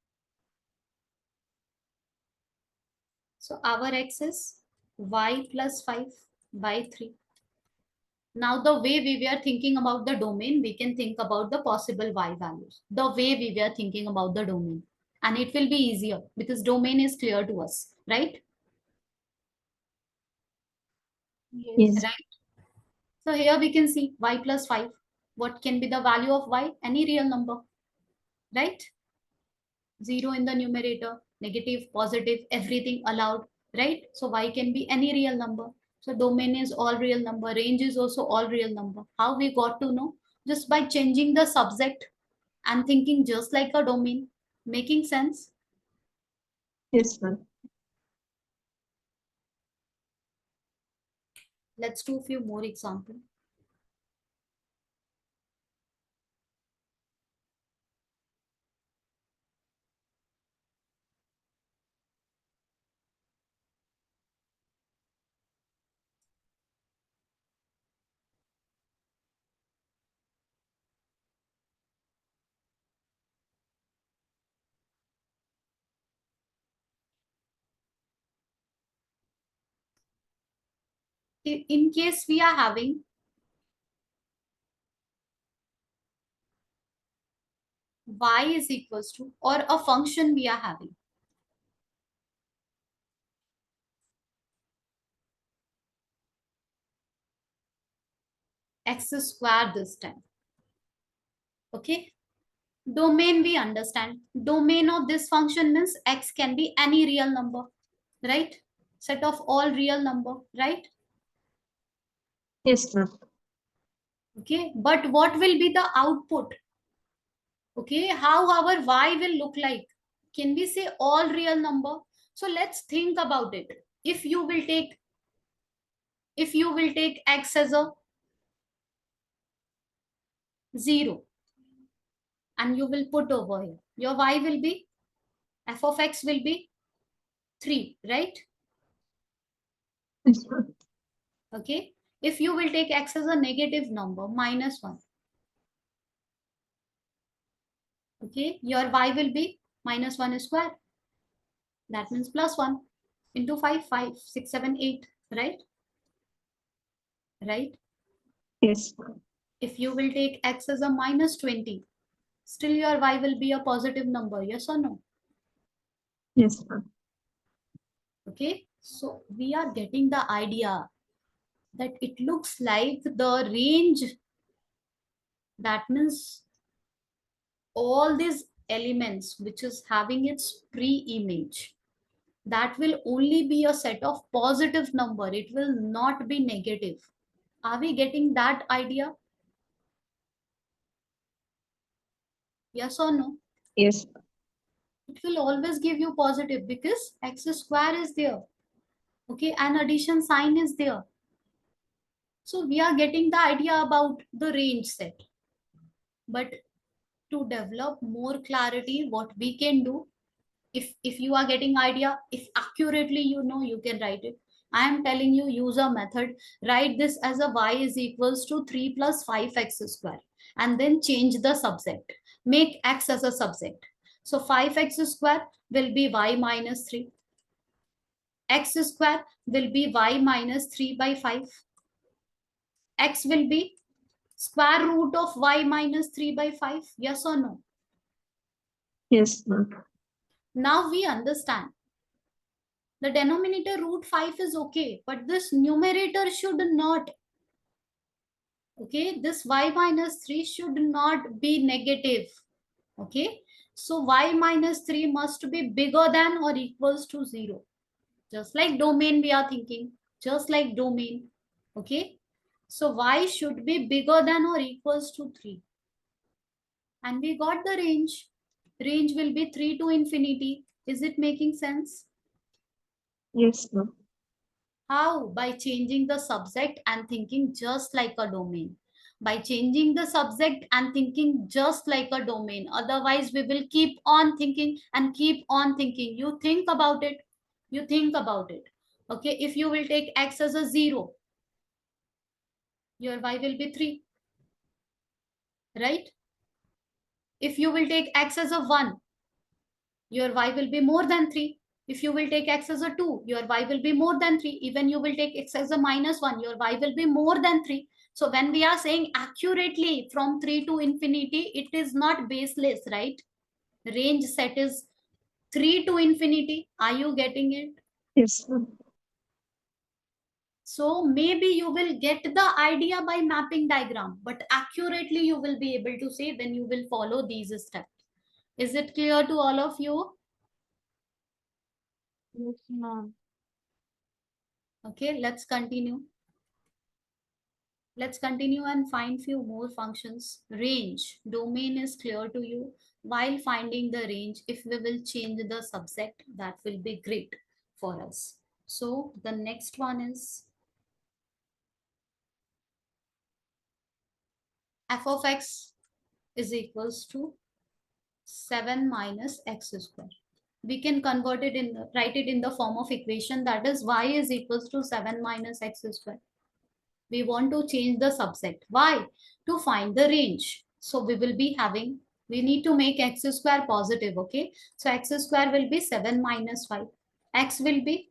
So our x is y plus 5 by 3. Now the way we were thinking about the domain, we can think about the possible y values. The way we were thinking about the domain. And it will be easier because domain is clear to us, right? Yes. Yes. Right. So here we can see y plus 5. What can be the value of y? Any real number, right? 0 in the numerator, negative, positive, everything allowed, right? So y can be any real number. So domain is all real number, range is also all real number. How we got to know? Just by changing the subject and thinking just like a domain. Making sense? Yes, ma'am. Let's do a few more examples. In case we are having y is equals to, or a function we are having, x square this time. Okay, domain we understand. Domain of this function means x can be any real number, right? Set of all real number, right? Yes, ma'am. Okay, but what will be the output? Okay, how our y will look like? Can we say all real number? So let's think about it. If you will take x as a 0 and you will put over here, your y will be, f of x will be 3, right? Yes, ma'am. Okay, if you will take x as a negative number, -1. Okay, Okay, your y will be minus 1 square. That means plus 1 into 5, 5, 6, 7, 8, right? Right? Yes. If you will take x as a minus 20, still your y will be a positive number, yes or no? Yes, ma'am. Okay, so we are getting the idea that it looks like the range, that means all these elements which is having its pre-image, that will only be a set of positive number, it will not be negative. Are we getting that idea? Yes or no? Yes. It will always give you positive because x square is there. Okay, and addition sign is there. So we are getting the idea about the range set. But to develop more clarity, what we can do, if you are getting idea, if accurately you know, you can write it. I am telling you, use a method. Write this as a y is equals to 3 plus 5x square. And then change the subject. Make x as a subject. So 5x square will be y minus 3. X square will be y minus 3 by 5. X will be square root of y minus 3 by 5. Yes or no? Yes, ma'am. Now we understand. The denominator root 5 is okay, but this numerator should not. Okay, this y minus 3 should not be negative. Okay, so y minus 3 must be bigger than or equals to 0. Just like domain we are thinking, just like domain. Okay, so y should be bigger than or equals to 3. And we got the range. Range will be 3 to infinity. Is it making sense? Yes, ma'am. How? By changing the subject and thinking just like a domain. By changing the subject and thinking just like a domain. Otherwise, we will keep on thinking and keep on thinking. You think about it. You think about it. Okay, if you will take x as a 0, your y will be 3. Right? If you will take x as a 1, your y will be more than 3. If you will take x as a 2, your y will be more than 3. Even you will take x as a minus 1, your y will be more than 3. So when we are saying accurately from 3 to infinity, it is not baseless, right? Range set is 3 to infinity. Are you getting it? Yes, ma'am. So maybe you will get the idea by mapping diagram, but accurately you will be able to say when you will follow these steps. Is it clear to all of you? Yes, ma'am. Okay, let's continue. Let's continue and find few more functions. Range, domain is clear to you. While finding the range, if we will change the subset, that will be great for us. So the next one is f of x is equals to 7 minus x square. We can convert it in, write it in the form of equation, that is y is equals to 7 minus x square. We want to change the subset. Why? To find the range. So we will be having, we need to make x square positive, okay? So x square will be 7 minus 5. X will be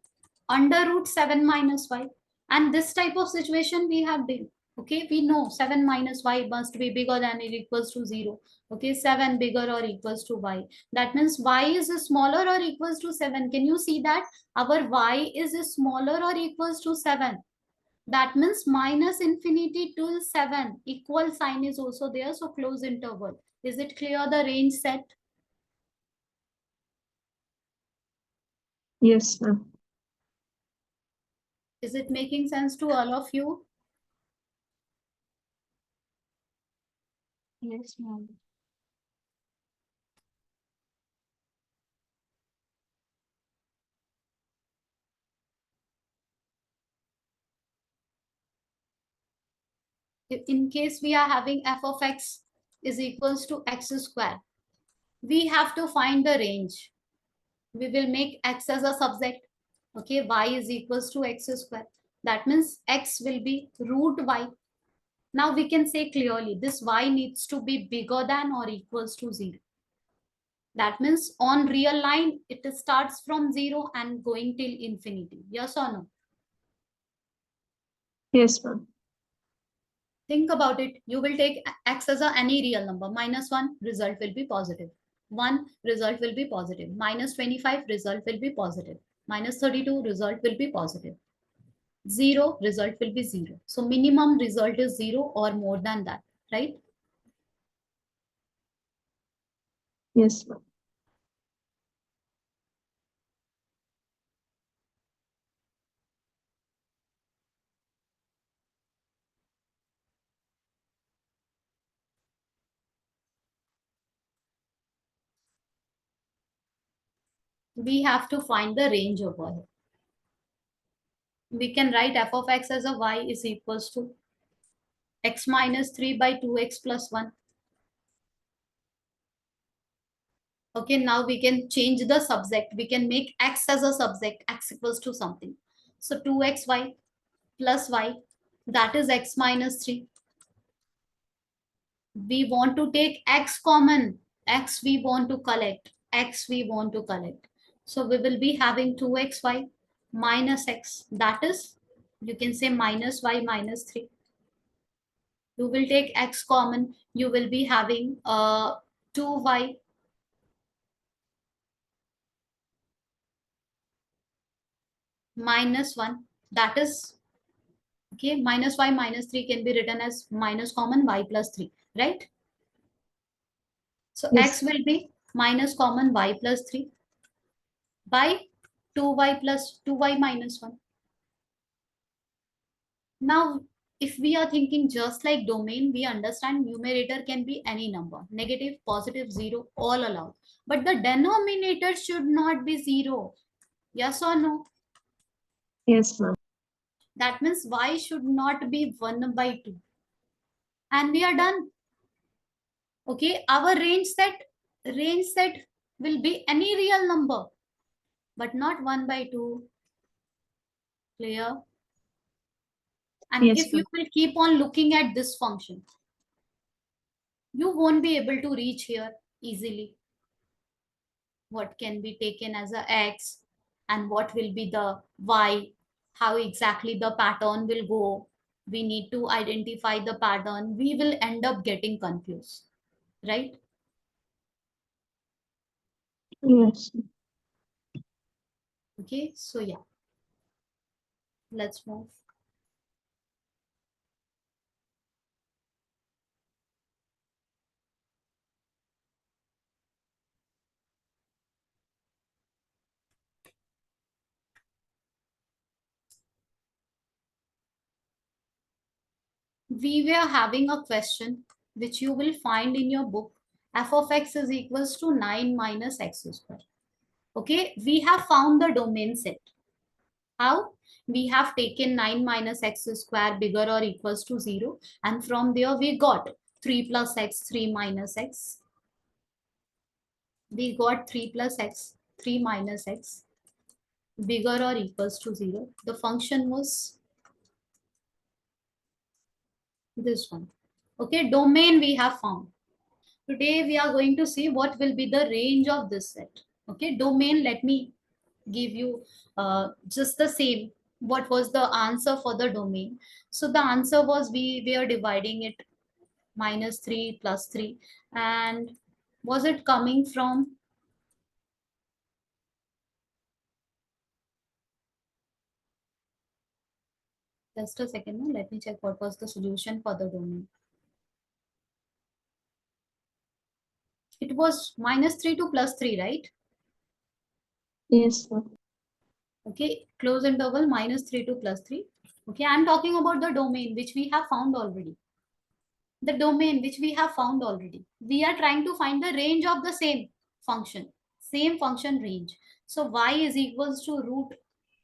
under root 7 minus 5. And this type of situation we have been, okay? We know 7 minus y must be bigger than or equals to 0. Okay, 7 bigger or equals to y. That means y is smaller or equals to 7. Can you see that? Our y is smaller or equals to 7. That means minus infinity to 7. Equal sign is also there. So close interval. Is it clear the range set? Yes, ma'am. Is it making sense to all of you? Yes, ma'am. In case we are having f of x is equals to x square, we have to find the range. We will make x as a subject. Okay, y is equals to x square. That means x will be root y. Now we can say clearly this y needs to be bigger than or equals to 0. That means on real line, it starts from 0 and going till infinity. Yes or no? Yes, ma'am. Think about it. You will take x as any real number. -1, result will be positive. 1, result will be positive. -25, result will be positive. -32, result will be positive. 0, result will be 0. So minimum result is 0 or more than that, right? Yes, ma'am. We have to find the range over here. We can write f of x as a y is equals to x minus 3 by 2x plus 1. Okay, now we can change the subject. We can make x as a subject, x equals to something. So 2xy plus y, that is x minus 3. We want to take x common. X we want to collect. X we want to collect. So we will be having 2xy minus x. That is, you can say minus y minus 3. You will take x common. You will be having 2y minus 1. That is, okay, minus y minus 3 can be written as minus common y plus 3, right? So Yes. x will be minus common y plus 3 by 2y plus 2y minus 1. Now, if we are thinking just like domain, we understand numerator can be any number, negative, positive, 0, all allowed. But the denominator should not be 0. Yes or no? Yes, ma'am. That means y should not be 1 by 2. And we are done. Okay, our range set will be any real number, but not 1 by 2. Clear? And Yes, if you ma'am. will keep on looking at this function, you won't be able to reach here easily. What can be taken as a x and what will be the y, how exactly the pattern will go. We need to identify the pattern. We will end up getting confused, right? Yes. Okay, so yeah, let's move. We were having a question which you will find in your book. F of x is equals to 9 minus x square. Okay, we have found the domain set. How? We have taken 9 minus x square bigger or equals to 0. And from there we got 3 plus x, 3 minus x. We got 3 plus x, 3 minus x bigger or equals to 0. The function was this one. Okay, domain we have found. Today we are going to see what will be the range of this set. Okay, domain, let me give you just the same. What was the answer for the domain? So the answer was we are dividing it -3 plus 3. And was it coming from, just a second, no? Let me check what was the solution for the domain. It was -3 to +3, right? Yes, ma'am. Okay, close interval -3 to +3. Okay, I'm talking about the domain which we have found already. The domain which we have found already. We are trying to find the range of the same function range. So y is equals to root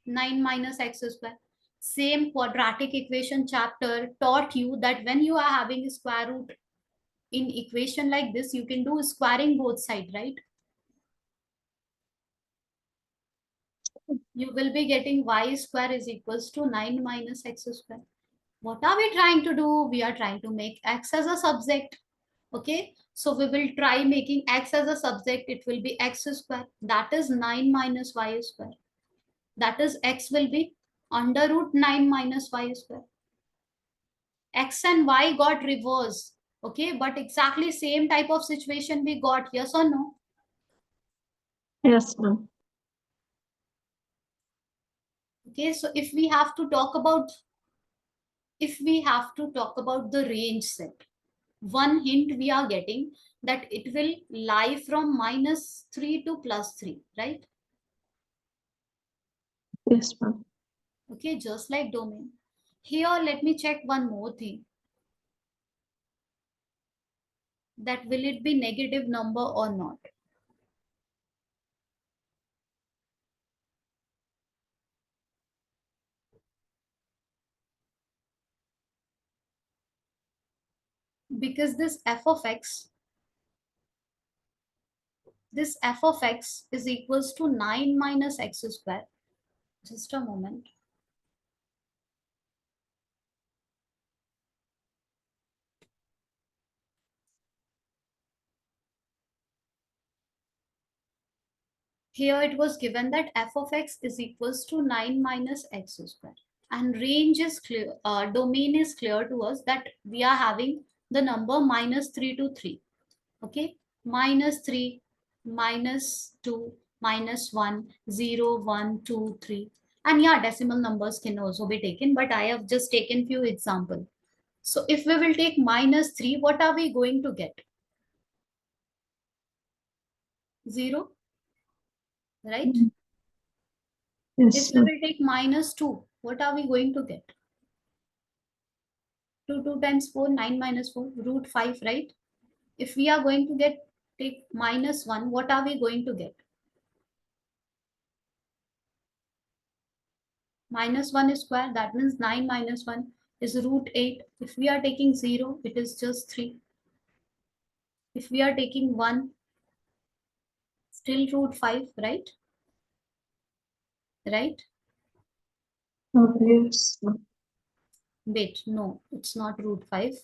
9 minus x square. Same quadratic equation chapter taught you that when you are having a square root in equation like this, you can do squaring both sides, right? You will be getting y square is equals to 9 minus x square. What are we trying to do? We are trying to make x as a subject. Okay, so we will try making x as a subject. It will be x square. That is 9 minus y square. That is x will be under root 9 minus y square. X and y got reversed. Okay, but exactly same type of situation we got. Yes or no? Yes, ma'am. Okay, so if we have to talk about the range set, one hint we are getting that it will lie from -3 to +3, right? Yes, ma'am. Okay, just like domain. Here, let me check one more thing. That will it be negative number or not? Because this f of x is equals to 9 minus x square. Just a moment. Here it was given that f of x is equals to 9 minus x square. And range is clear, domain is clear to us that we are having the number -3 to 3. Okay, -3, -2, -1, 0, 1, 2, 3. And yeah, decimal numbers can also be taken, but I have just taken few examples. So if we will take -3, what are we going to get? 0, right? Mm. Yes, If we ma'am. will take -2, what are we going to get? 2 times 4, 9 minus 4, root 5, right? If we are going to take -1, what are we going to get? -1 square, that means 9 minus 1 is root 8. If we are taking 0, it is just 3. If we are taking 1, still root 5, right? Right? Oh, yes, ma'am. Wait, no, it's not root 5,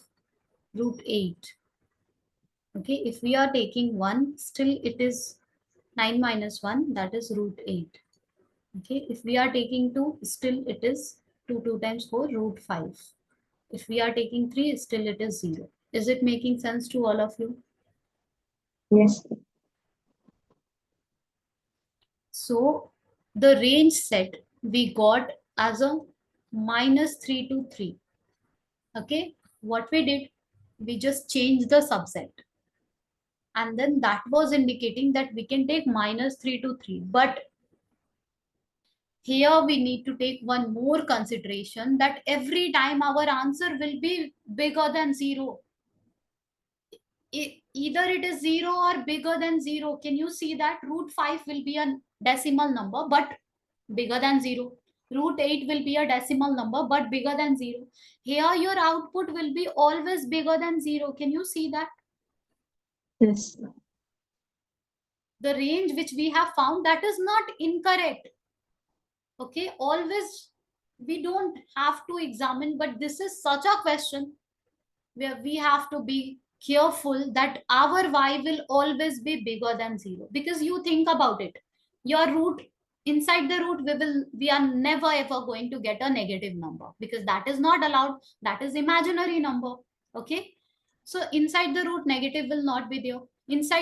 root 8. Okay, if we are taking 1, still it is 9 minus 1, that is root 8. Okay, if we are taking 2, still it is 2 times 4, root 5. If we are taking 3, still it is 0. Is it making sense to all of you? Yes. So the range set we got as a -3 to 3. Okay, what we did, we just changed the subset. And then that was indicating that we can take -3 to 3. But here we need to take one more consideration that every time our answer will be bigger than 0. Either it is 0 or bigger than 0. Can you see that? Root 5 will be a decimal number, but bigger than 0. Root 8 will be a decimal number, but bigger than 0. Here your output will be always bigger than 0. Can you see that? Yes, ma'am. The range which we have found, that is not incorrect. Okay, always we don't have to examine, but this is such a question where we have to be careful that our y will always be bigger than 0. Because you think about it, your root, inside the root, we are never ever going to get a negative number, because that is not allowed. That is imaginary number. Okay, so inside the root, negative will not be there. Inside